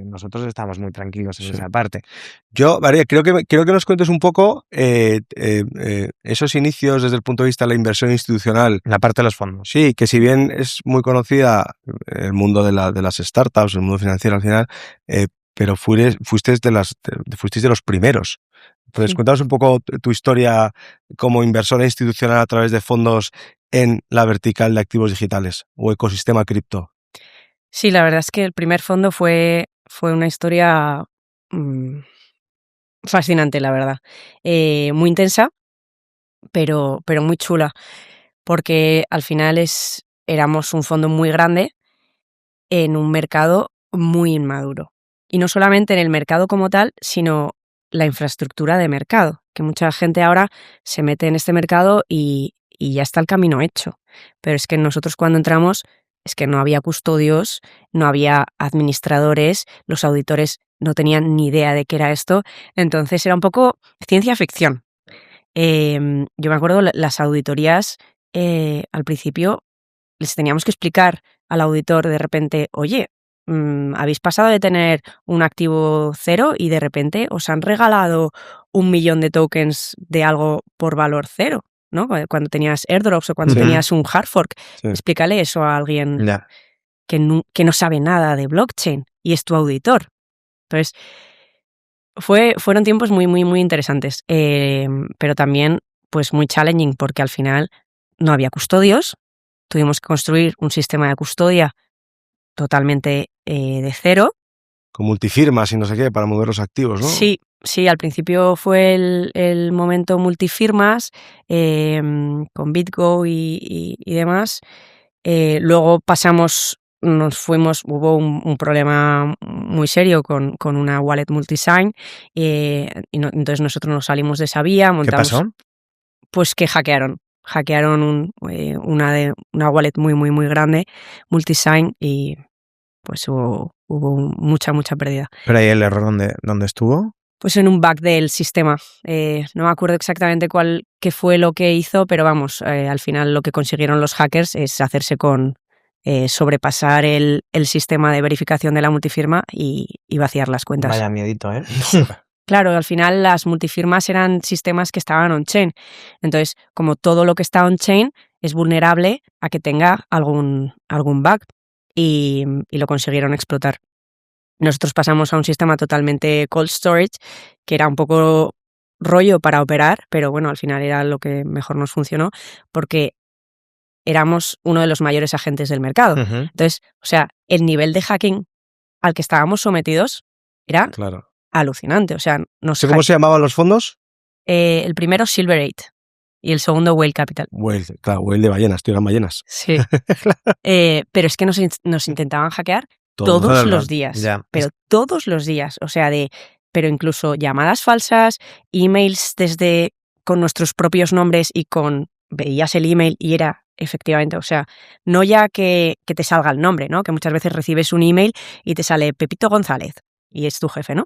nosotros estamos muy tranquilos en esa parte. Yo, María, creo que nos cuentes un poco esos inicios desde el punto de vista de la inversión institucional. La parte de los fondos. Sí, que si bien es muy conocida el mundo de las startups, el mundo financiero al final, pero fuisteis de los primeros. Entonces, cuéntanos un poco tu historia como inversora institucional a través de fondos en la vertical de activos digitales o ecosistema cripto. Sí, la verdad es que el primer fondo fue una historia fascinante, la verdad. Muy intensa, pero muy chula, porque al final éramos un fondo muy grande en un mercado muy inmaduro. Y no solamente en el mercado como tal, sino la infraestructura de mercado, que mucha gente ahora se mete en este mercado y ya está el camino hecho. Pero es que nosotros cuando entramos es que no había custodios, no había administradores, los auditores no tenían ni idea de qué era esto, entonces era un poco ciencia ficción. Yo me acuerdo las auditorías al principio les teníamos que explicar al auditor de repente, oye, habéis pasado de tener un activo 0 y de repente os han regalado 1 millón de tokens de algo por valor 0, ¿no? Cuando tenías airdrops o cuando tenías un hard fork. Explícale eso a alguien que no sabe nada de blockchain y es tu auditor. Entonces, fueron tiempos muy, muy, muy interesantes, pero también pues muy challenging porque al final no había custodios, tuvimos que construir un sistema de custodia totalmente de cero. Con multifirmas y no sé qué, para mover los activos, ¿no? Sí, al principio fue el momento multifirmas, con BitGo y demás. Luego hubo un problema muy serio con una wallet multisign, entonces nosotros nos salimos de esa vía. ¿Qué pasó? Pues que hackearon una wallet muy, muy, muy grande, multisign, y pues hubo mucha pérdida. ¿Pero ahí el error dónde estuvo? Pues en un bug del sistema. No me acuerdo exactamente qué fue lo que hizo, pero vamos, al final lo que consiguieron los hackers es hacerse con sobrepasar el sistema de verificación de la multifirma y vaciar las cuentas. Vaya miedito, ¿eh? Claro, al final las multifirmas eran sistemas que estaban on-chain. Entonces, como todo lo que está on-chain es vulnerable a que tenga algún bug, y lo consiguieron explotar. Nosotros pasamos a un sistema totalmente cold storage, que era un poco rollo para operar, pero bueno, al final era lo que mejor nos funcionó, porque éramos uno de los mayores agentes del mercado. Entonces, o sea, el nivel de hacking al que estábamos sometidos era alucinante. O sea, ¿Cómo se llamaban los fondos? El primero Silver 8 y el segundo Whale Capital. Whale de ballenas, eran ballenas. Sí. Pero es que nos intentaban hackear todos los días. Ya. Pero todos los días. O sea, pero incluso llamadas falsas, emails con nuestros propios nombres y veías el email y era efectivamente, o sea, no ya que te salga el nombre, ¿no? Que muchas veces recibes un email y te sale Pepito González y es tu jefe, ¿no?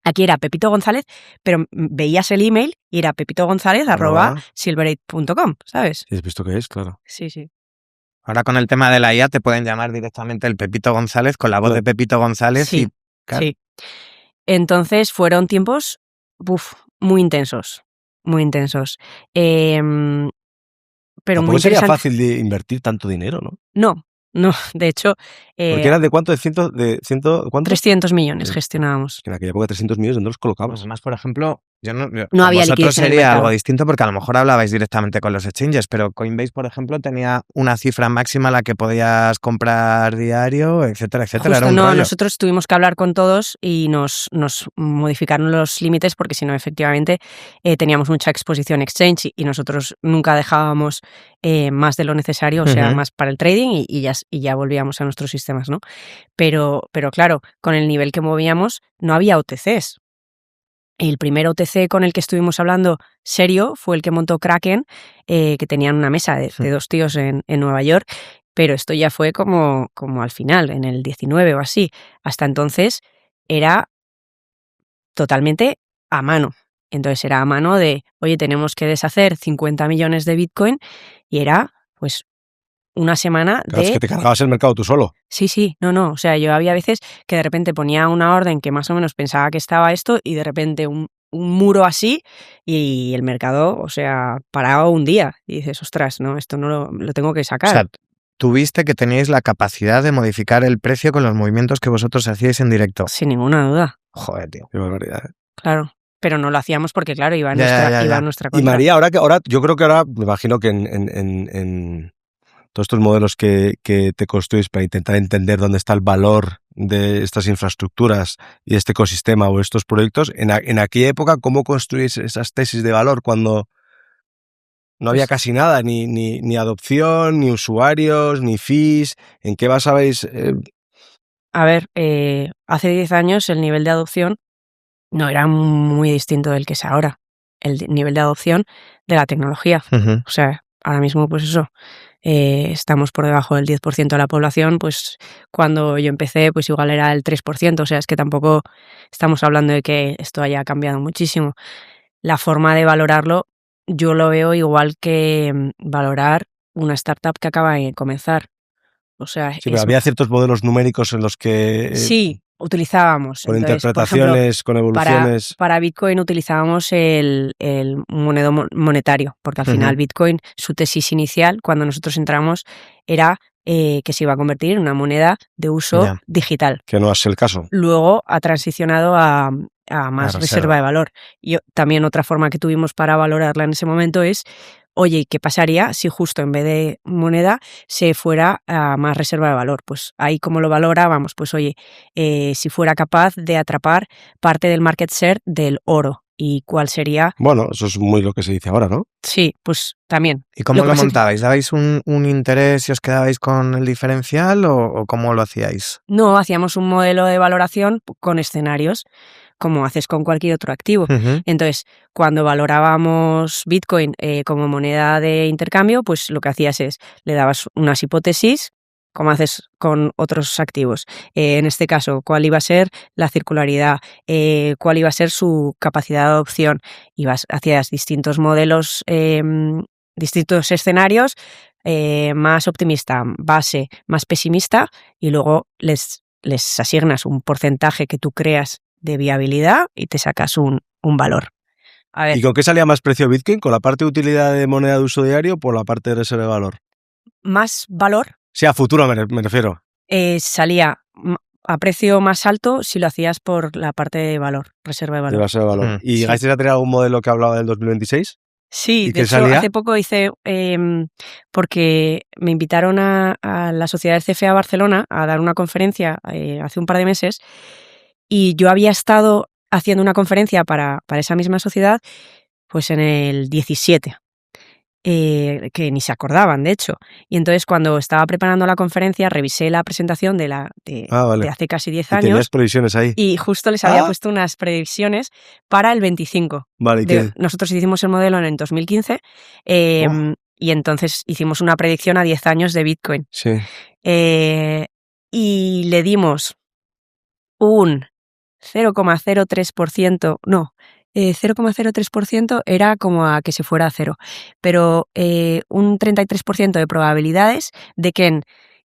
Aquí era Pepito González, pero veías el email y era pepitogonzalez@silver8.com, ¿sabes? ¿Has visto qué es? Claro. Sí. Ahora con el tema de la IA te pueden llamar directamente el Pepito González con la voz de Pepito González. Sí. Entonces fueron tiempos muy intensos. Muy intensos. Pero tampoco muy sería fácil de invertir tanto dinero, ¿no? No, de hecho... ¿Porque eran de cuánto? ¿Cuánto? 300 millones gestionábamos. En aquella época 300 millones, ¿dónde los colocabas? Además, por ejemplo, no había liquidez en el sería mercado. Algo distinto porque a lo mejor hablabais directamente con los exchanges, pero Coinbase, por ejemplo, tenía una cifra máxima a la que podías comprar diario, etcétera, etcétera. Justo, era un rollo. Nosotros tuvimos que hablar con todos y nos modificaron los límites porque si no, efectivamente, teníamos mucha exposición exchange y nosotros nunca dejábamos más de lo necesario, o sea, más para el trading y ya volvíamos a nuestros sistemas, ¿no? Pero claro, con el nivel que movíamos no había OTCs. El primer OTC con el que estuvimos hablando serio fue el que montó Kraken, que tenían una mesa de 2 tíos en Nueva York, pero esto ya fue como al final, en el 19 o así. Hasta entonces era totalmente a mano. Entonces era a mano de, oye, tenemos que deshacer 50 millones de Bitcoin y era pues una semana Es que te cargabas el mercado tú solo. Sí, no. O sea, yo había veces que de repente ponía una orden que más o menos pensaba que estaba esto y de repente un muro así y el mercado, o sea, paraba un día. Y dices, ostras, no, esto no lo tengo que sacar. O sea, tuviste que teníais la capacidad de modificar el precio con los movimientos que vosotros hacíais en directo. Sin ninguna duda. Joder, tío. Qué barbaridad. Claro. Pero no lo hacíamos porque, claro, iba en nuestra contra. Y María, ahora yo creo que ahora me imagino que en todos estos modelos que te construís para intentar entender dónde está el valor de estas infraestructuras y este ecosistema o estos proyectos, en aquella época, ¿cómo construís esas tesis de valor cuando no había casi nada, ni adopción, ni usuarios, ni fees? ¿En qué basabais? A ver, hace 10 años el nivel de adopción no era muy distinto del que es ahora. El nivel de adopción de la tecnología. Ujú. O sea, ahora mismo, pues eso, estamos por debajo del 10% de la población, pues cuando yo empecé, pues igual era el 3%. O sea, es que tampoco estamos hablando de que esto haya cambiado muchísimo. La forma de valorarlo, yo lo veo igual que valorar una startup que acaba de comenzar. O sea, Sí, pero había ciertos modelos numéricos en los que... sí, utilizábamos. Con Entonces, por ejemplo, interpretaciones, con evoluciones... para Bitcoin utilizábamos el monetario, porque al final Ujú. Bitcoin, su tesis inicial, cuando nosotros entramos, era que se iba a convertir en una moneda de uso Ya. digital. Que no es el caso. Luego ha transicionado a más A reserva reserva. de valor. Y también otra forma que tuvimos para valorarla en ese momento es, oye, ¿qué pasaría si justo en vez de moneda se fuera a más reserva de valor? Pues ahí como lo valorábamos, pues oye, si fuera capaz de atrapar parte del market share del oro. ¿Y cuál sería? Bueno, eso es muy lo que se dice ahora, ¿no? Sí, pues también. ¿Y cómo Lo que lo pasa es que montabais? ¿Dabais un interés y os quedabais con el diferencial o cómo lo hacíais? no hacíamos un modelo de valoración con escenarios, como haces con cualquier otro activo. Ujú. Entonces, cuando valorábamos Bitcoin como moneda de intercambio, pues lo que hacías es, le dabas unas hipótesis, como haces con otros activos. En este caso, cuál iba a ser la circularidad, cuál iba a ser su capacidad de adopción. Hacías distintos modelos, distintos escenarios, más optimista, base, más pesimista, y luego les asignas un porcentaje que tú creas de viabilidad y te sacas un valor. A ver, ¿Y con qué salía más precio Bitcoin? ¿Con la parte de utilidad de moneda de uso diario o por la parte de reserva de valor? más valor Sí, a futuro me refiero. salía a precio más alto si lo hacías por la parte de valor, reserva de De valor. reserva de valor. Hmm. ¿Y Sí. llegasteis a tener algún modelo que hablaba del 2026? Sí, ¿Y de qué hecho, salía? hace poco hice, porque me invitaron a la Sociedad del CFA Barcelona a dar una conferencia hace un par de meses, y yo había estado haciendo una conferencia para esa misma sociedad pues en el 17, que ni se acordaban, de hecho. Y entonces, cuando estaba preparando la conferencia, revisé la presentación de Vale. hace casi 10 Y tenías años, previsiones ahí. y justo les había Ah. puesto unas previsiones para el 25. Vale, ¿y qué? Nosotros hicimos el modelo en el 2015, y entonces hicimos una predicción a 10 años de Bitcoin. Sí. Y le dimos un 0,03%, no, 0,03% era como a que se fuera a cero, pero un 33% de probabilidades de que en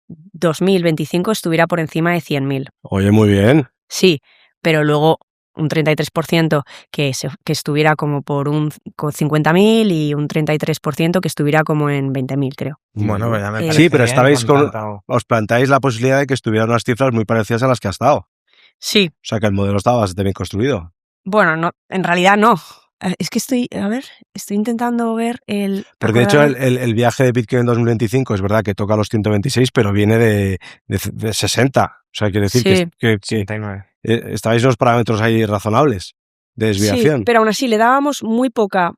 2025 estuviera por encima de 100.000. Oye, muy bien. Sí, pero luego un 33% que estuviera como por con 50.000 y un 33% que estuviera como en 20.000, creo. Bueno, pues ya me Sí, parece Sí, pero bien estabais con tanto- os plantáis la posibilidad de que estuvieran unas cifras muy parecidas a las que ha estado. Sí, O sea, que el modelo estaba bastante bien construido. bueno, no, en realidad no. Es que estoy intentando ver el... Porque de hecho acordarme. el viaje de Bitcoin en 2025 es verdad que toca los 126, pero viene de 60. O sea, quiere decir Sí. que 69. estabais en unos parámetros ahí razonables de desviación. Sí, pero aún así le dábamos muy poca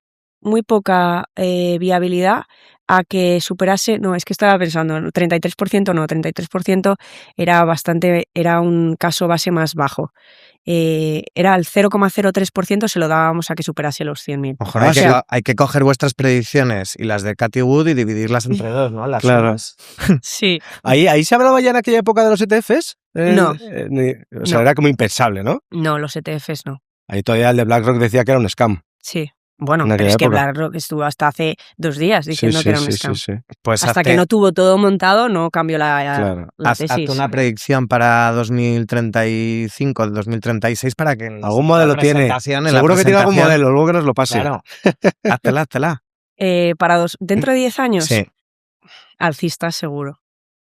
viabilidad a que superase, no, es que estaba pensando, 33% no, 33% era un caso base más bajo. Era el 0,03% se lo dábamos a que superase los 100.000. Mejor O sea, hay que coger vuestras predicciones y las de Cathy Wood y dividirlas entre dos, ¿no? Las Claro. sumas. sí, ¿Ahí se hablaba ya en aquella época de los ETFs? No. O sea, No. era como impensable, ¿no? no, los ETFs no. Ahí todavía el de BlackRock decía que era un scam. Sí, bueno, En pero aquella es que época. BlackRock estuvo hasta hace 2 días diciendo que era un scam. Sí. Pues Hasta que no tuvo todo montado, no cambió Claro. la tesis. hazte una predicción para 2035, 2036 para que en Algún modelo tiene. presentación, en la Seguro que tiene algún presentación- modelo, luego que nos lo pase. Claro. Háztela. Dentro de 10 años, Sí. alcistas seguro.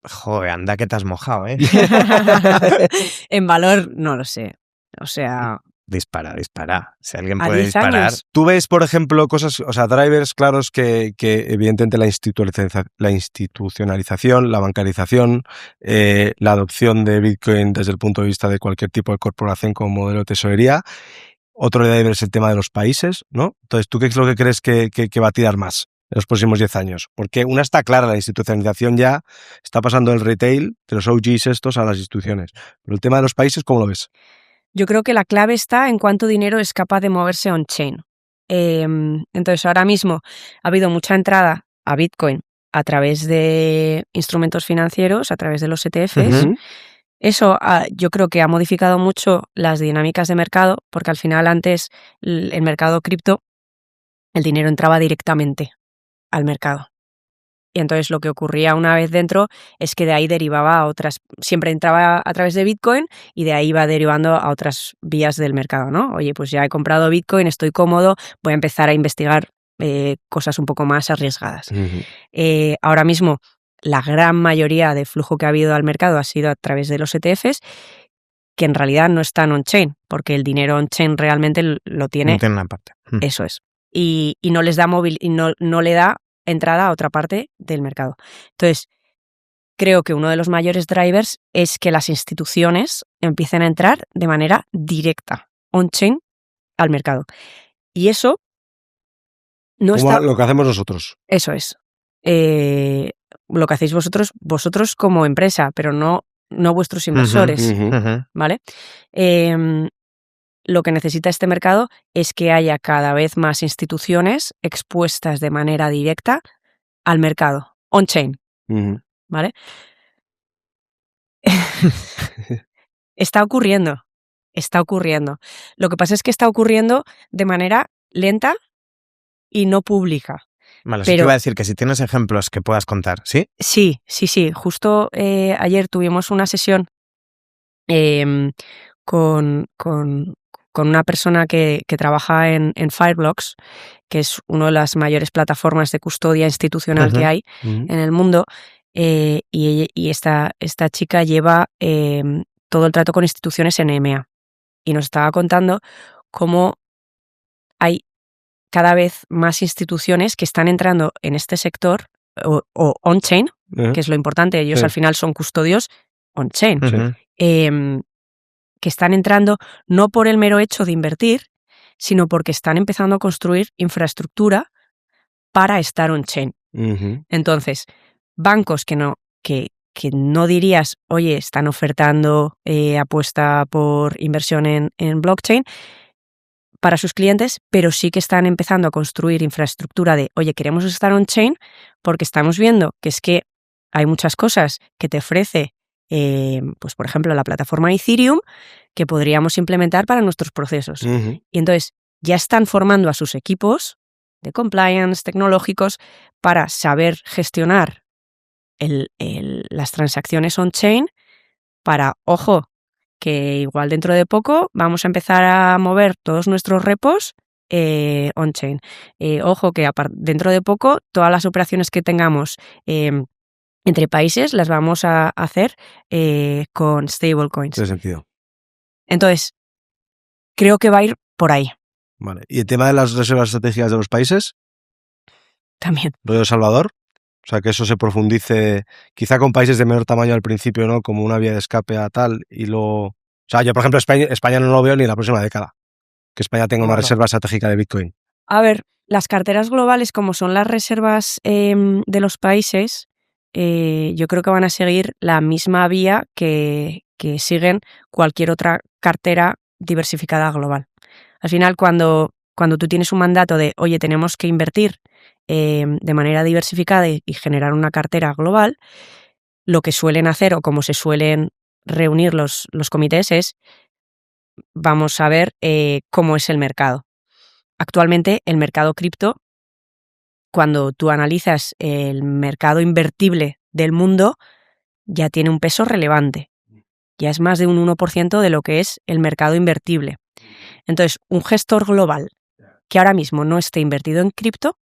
Joder, anda que te has mojado, ¿eh? En valor, no lo sé. O sea, Dispara. Si alguien A puede 10 disparar... años. Tú ves, por ejemplo, cosas, o sea, drivers claros que evidentemente la institucionalización, la bancarización, la adopción de Bitcoin desde el punto de vista de cualquier tipo de corporación como modelo de tesorería. Otro driver es el tema de los países, ¿no? Entonces, ¿tú qué es lo que crees que va a tirar más en los próximos 10 años? Porque una está clara, la institucionalización ya está pasando del retail, de los OGs estos, a las instituciones. Pero el tema de los países, ¿cómo lo ves? Yo creo que la clave está en cuánto dinero es capaz de moverse on-chain. Entonces, ahora mismo ha habido mucha entrada a Bitcoin a través de instrumentos financieros, a través de los ETFs. Ujú. Eso yo creo que ha modificado mucho las dinámicas de mercado, porque al final antes el mercado cripto, el dinero entraba directamente al mercado. Y entonces lo que ocurría una vez dentro es que de ahí derivaba a otras, siempre entraba a través de Bitcoin y de ahí iba derivando a otras vías del mercado, ¿no? Oye, pues ya he comprado Bitcoin, estoy cómodo, voy a empezar a investigar cosas un poco más arriesgadas. Ahora mismo la gran mayoría de flujo que ha habido al mercado ha sido a través de los ETFs, que en realidad no están on-chain, porque el dinero on-chain realmente lo tiene, No tiene una parte. eso es, y no les da y no le da entrada a otra parte del mercado. Entonces, creo que uno de los mayores drivers es que las instituciones empiecen a entrar de manera directa, on-chain, al mercado. Y eso no Como está... lo que hacemos nosotros. Eso es. Lo que hacéis vosotros como empresa, pero no vuestros inversores, ¿vale? Lo que necesita este mercado es que haya cada vez más instituciones expuestas de manera directa al mercado, on-chain, ¿vale? Está ocurriendo. Lo que pasa es que está ocurriendo de manera lenta y no pública. Vale, eso te Pero iba a decir que si tienes ejemplos que puedas contar, ¿sí? sí. Justo ayer tuvimos una sesión con una persona que trabaja en Fireblocks, que es una de las mayores plataformas de custodia institucional que hay en el mundo, y esta chica lleva todo el trato con instituciones en EMEA, y nos estaba contando cómo hay cada vez más instituciones que están entrando en este sector o on-chain, que es lo importante, ellos al final son custodios on-chain, que están entrando no por el mero hecho de invertir, sino porque están empezando a construir infraestructura para estar on-chain. Entonces, bancos que no dirías, oye, están ofertando apuesta por inversión en blockchain para sus clientes, pero sí que están empezando a construir infraestructura de, oye, queremos estar on-chain porque estamos viendo que es que hay muchas cosas que te ofrece, pues por ejemplo, la plataforma Ethereum, que podríamos implementar para nuestros procesos. Y entonces ya están formando a sus equipos de compliance tecnológicos para saber gestionar las transacciones on-chain para, ojo, que igual dentro de poco vamos a empezar a mover todos nuestros repos on-chain. Ojo, que dentro de poco todas las operaciones que tengamos entre países las vamos a hacer con stablecoins. Tiene sentido. Entonces, creo que va a ir por ahí. Vale. ¿Y el tema de las reservas estratégicas de los países? También. ¿Rollo Salvador? O sea, que eso se profundice, quizá con países de menor tamaño al principio, ¿no? Como una vía de escape a tal, y luego... O sea, yo, por ejemplo, España no lo veo ni en la próxima década, que España tenga una reserva estratégica de Bitcoin. A ver, las carteras globales, como son las reservas de los países, yo creo que van a seguir la misma vía que siguen cualquier otra cartera diversificada global. Al final, cuando tú tienes un mandato de, oye, tenemos que invertir de manera diversificada y generar una cartera global, lo que suelen hacer o como se suelen reunir los comités es, vamos a ver cómo es el mercado. Actualmente el mercado cripto, cuando tú analizas el mercado invertible del mundo, ya tiene un peso relevante. Ya es más de un 1% de lo que es el mercado invertible. Entonces, un gestor global que ahora mismo no esté invertido en cripto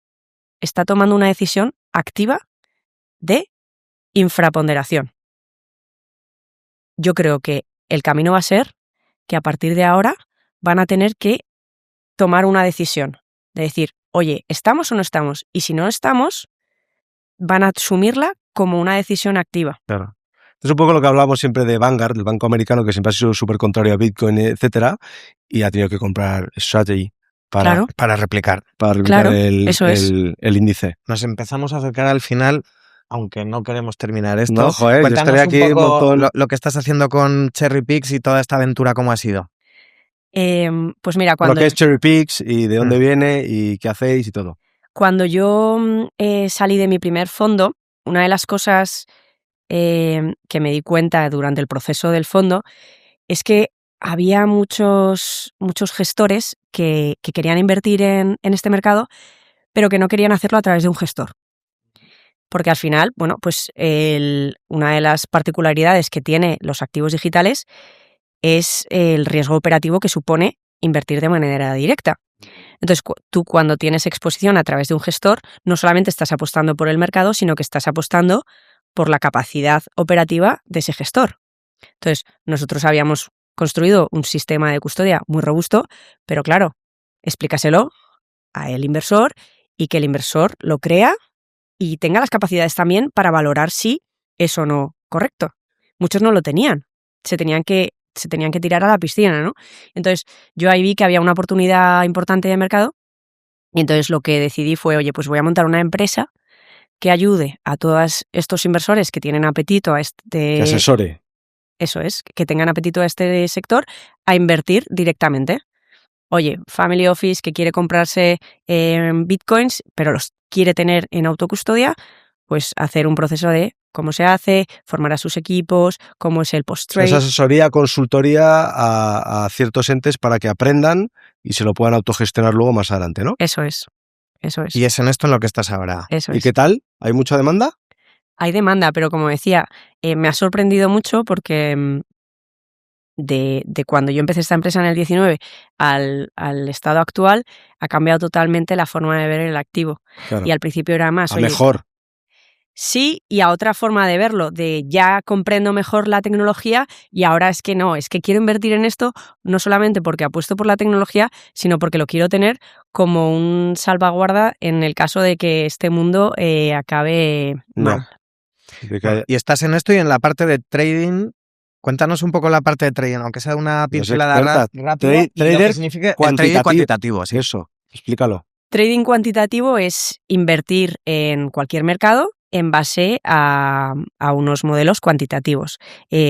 está tomando una decisión activa de infraponderación. Yo creo que el camino va a ser que a partir de ahora van a tener que tomar una decisión de decir, oye, ¿estamos o no estamos? Y si no estamos, van a asumirla como una decisión activa. Claro. Es un poco lo que hablábamos siempre de Vanguard, del banco americano, que siempre ha sido súper contrario a Bitcoin, etcétera, y ha tenido que comprar Strategy para replicar. el índice. Nos empezamos a acercar al final, aunque no queremos terminar esto. No, joder, cuéntanos yo estaría aquí un poco un montón. lo que estás haciendo con Cherry Picks y toda esta aventura, ¿cómo ha sido? Pues mira, cuando... Lo que es Cherry Picks y de dónde viene y qué hacéis y todo. Cuando yo salí de mi primer fondo, una de las cosas que me di cuenta durante el proceso del fondo es que había muchos gestores que querían invertir en este mercado, pero que no querían hacerlo a través de un gestor. Porque al final, bueno, pues una de las particularidades que tiene los activos digitales es el riesgo operativo que supone invertir de manera directa. Entonces, tú cuando tienes exposición a través de un gestor, no solamente estás apostando por el mercado, sino que estás apostando por la capacidad operativa de ese gestor. Entonces, nosotros habíamos construido un sistema de custodia muy robusto, pero claro, explícaselo al inversor y que el inversor lo crea y tenga las capacidades también para valorar si es o no correcto. Muchos no lo tenían, se tenían que tirar a la piscina, ¿no? Entonces, yo ahí vi que había una oportunidad importante de mercado y entonces lo que decidí fue, oye, pues voy a montar una empresa que ayude a todos estos inversores que tienen apetito a Que asesore. Eso es, que tengan apetito a este sector a invertir directamente. Oye, family office que quiere comprarse bitcoins, pero los quiere tener en autocustodia, pues hacer un proceso de cómo se hace, formar a sus equipos, cómo es el post-trade. Es asesoría, consultoría a ciertos entes para que aprendan y se lo puedan autogestionar luego más adelante, ¿no? Eso es. Y es en esto en lo que estás ahora. Eso ¿Y es. qué tal? ¿Hay mucha demanda? Hay demanda, pero como decía, me ha sorprendido mucho porque de cuando yo empecé esta empresa en el 19 al estado actual ha cambiado totalmente la forma de ver el activo. Claro. Y al principio era más... A mejor. Sí, y a otra forma de verlo, de ya comprendo mejor la tecnología y ahora es que no, es que quiero invertir en esto no solamente porque apuesto por la tecnología, sino porque lo quiero tener como un salvaguarda en el caso de que este mundo acabe mal. Y estás en esto y en la parte de trading. Cuéntanos un poco la parte de trading, aunque sea una pincelada rápida. Trader significa cuantitativo. Cuantitativo, sí. Eso, explícalo. Trading cuantitativo es invertir en cualquier mercado en base a unos modelos cuantitativos.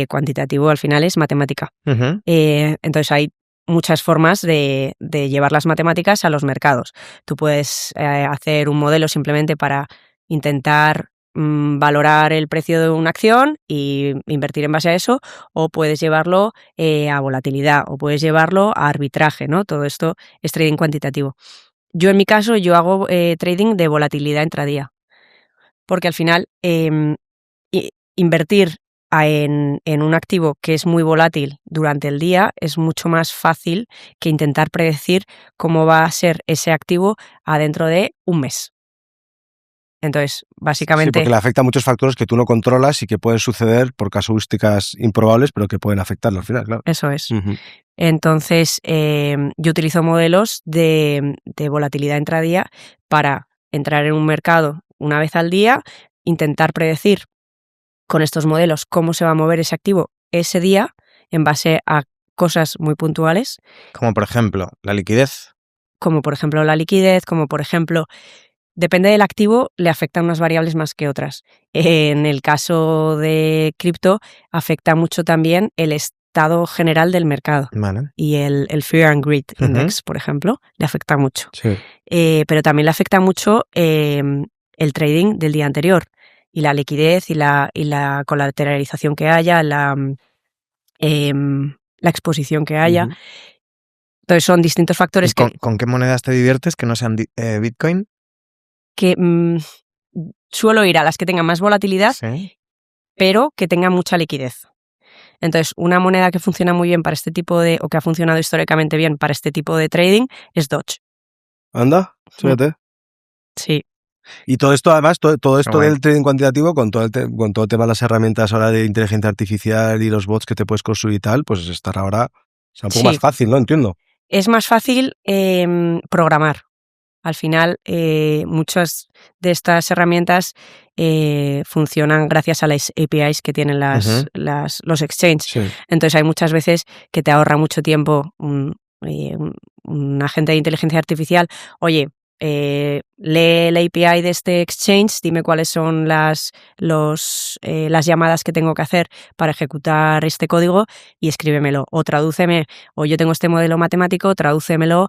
Cuantitativo al final es matemática. Uh-huh. Entonces hay muchas formas de llevar las matemáticas a los mercados. Tú puedes hacer un modelo simplemente para intentar valorar el precio de una acción y invertir en base a eso, o puedes llevarlo a volatilidad, o puedes llevarlo a arbitraje, ¿no? Todo esto es trading cuantitativo. Yo en mi caso, yo hago trading de volatilidad intradía, porque al final invertir en un activo que es muy volátil durante el día es mucho más fácil que intentar predecir cómo va a ser ese activo adentro de un mes. Entonces, básicamente... Sí, porque le afecta a muchos factores que tú no controlas y que pueden suceder por casuísticas improbables, pero que pueden afectarlo al final, claro. Eso es. Uh-huh. Entonces, yo utilizo modelos de volatilidad intradía para entrar en un mercado una vez al día, intentar predecir con estos modelos cómo se va a mover ese activo ese día en base a cosas muy puntuales. Como por ejemplo, la liquidez. Como por ejemplo la liquidez, como por ejemplo... Depende del activo, le afectan unas variables más que otras. En el caso de cripto, afecta mucho también el estado general del mercado. Vale. Y el Fear and Greed Index, por ejemplo, le afecta mucho. Sí. Pero también le afecta mucho el trading del día anterior y la liquidez y la colateralización que haya, la exposición que haya. Uh-huh. Entonces son distintos factores. ¿Con qué monedas te diviertes que no sean Bitcoin? Que suelo ir a las que tengan más volatilidad, sí, pero que tengan mucha liquidez. Entonces, una moneda que funciona muy bien para este tipo de, o que ha funcionado históricamente bien para este tipo de trading, es Doge. ¿Anda? Fíjate. Sí. Y todo esto, además, todo esto del trading cuantitativo, con todo el tema de las herramientas ahora de inteligencia artificial y los bots que te puedes construir y tal, pues estar ahora un poco más fácil, ¿no? Entiendo. es más fácil programar. Al final, muchas de estas herramientas funcionan gracias a las APIs que tienen los exchanges. Sí. Entonces hay muchas veces que te ahorra mucho tiempo un agente de inteligencia artificial. Oye, lee la API de este exchange, dime cuáles son las llamadas que tengo que hacer para ejecutar este código y escríbemelo. O tradúceme, o yo tengo este modelo matemático, tradúcemelo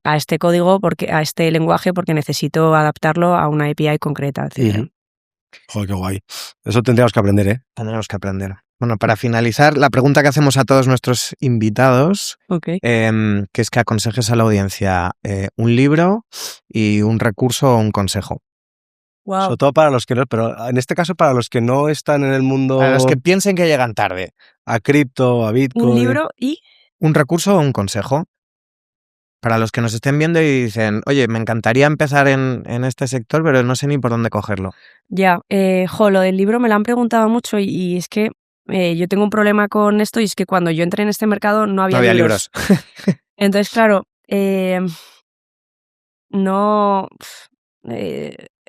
a este código, a este lenguaje, porque necesito adaptarlo a una API concreta, etc. Joder, qué guay. Eso tendríamos que aprender, ¿eh? Tendremos que aprender. Bueno, para finalizar, la pregunta que hacemos a todos nuestros invitados, Okay. que es que aconsejes a la audiencia un libro y un recurso o un consejo. Wow. Sobre todo para los que no, pero en este caso para los que no están en el mundo... Para los que piensen que llegan tarde. A cripto, a Bitcoin... Un libro y... Un recurso o un consejo. Para los que nos estén viendo y dicen, oye, me encantaría empezar en este sector, pero no sé ni por dónde cogerlo. Ya, lo del libro me lo han preguntado mucho y es que yo tengo un problema con esto y es que cuando yo entré en este mercado no había libros. Entonces, claro, no...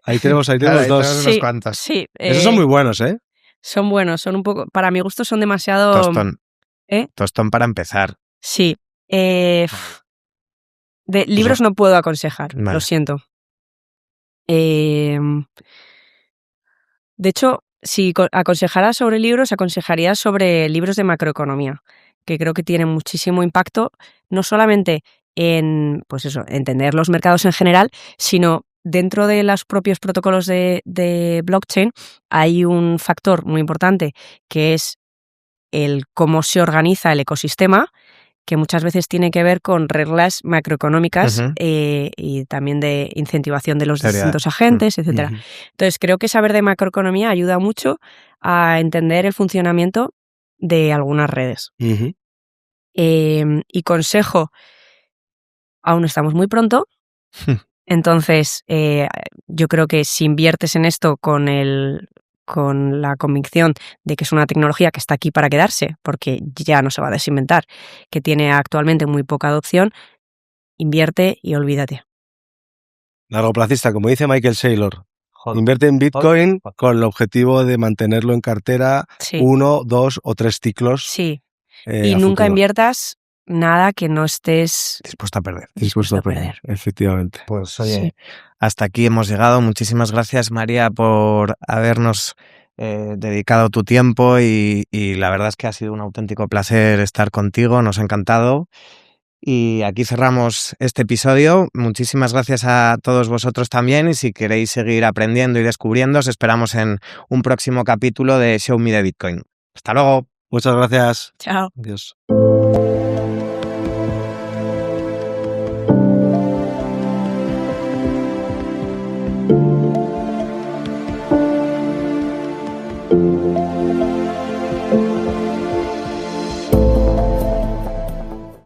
Ahí tenemos dos. Sí, unos cuantos. Sí. Esos son muy buenos, ¿eh? Son buenos, son un poco... Para mi gusto son demasiado... Tostón. Tostón para empezar. Sí. De libros no puedo aconsejar, vale. Lo siento. De hecho, si aconsejara sobre libros, aconsejaría sobre libros de macroeconomía, que creo que tienen muchísimo impacto, no solamente en, pues eso, entender los mercados en general, sino dentro de los propios protocolos de blockchain hay un factor muy importante que es el cómo se organiza el ecosistema, que muchas veces tiene que ver con reglas macroeconómicas y también de incentivación de los distintos agentes, etc. Entonces, creo que saber de macroeconomía ayuda mucho a entender el funcionamiento de algunas redes. Y consejo, aún estamos muy pronto, entonces yo creo que si inviertes en esto con la convicción de que es una tecnología que está aquí para quedarse, porque ya no se va a desinventar, que tiene actualmente muy poca adopción, invierte y olvídate. Largoplacista, como dice Michael Saylor. Invierte en Bitcoin con el objetivo de mantenerlo en cartera 1, 2 o 3 ciclos. Sí, y nunca inviertas nada que no estés dispuesto a perder. Dispuesto a perder, efectivamente. Pues oye, hasta aquí hemos llegado. Muchísimas gracias, María, por habernos dedicado tu tiempo y la verdad es que ha sido un auténtico placer estar contigo, nos ha encantado. Y aquí cerramos este episodio. Muchísimas gracias a todos vosotros también y si queréis seguir aprendiendo y descubriendo, os esperamos en un próximo capítulo de Show Me the Bitcoin. Hasta luego. Muchas gracias. Chao. Adiós.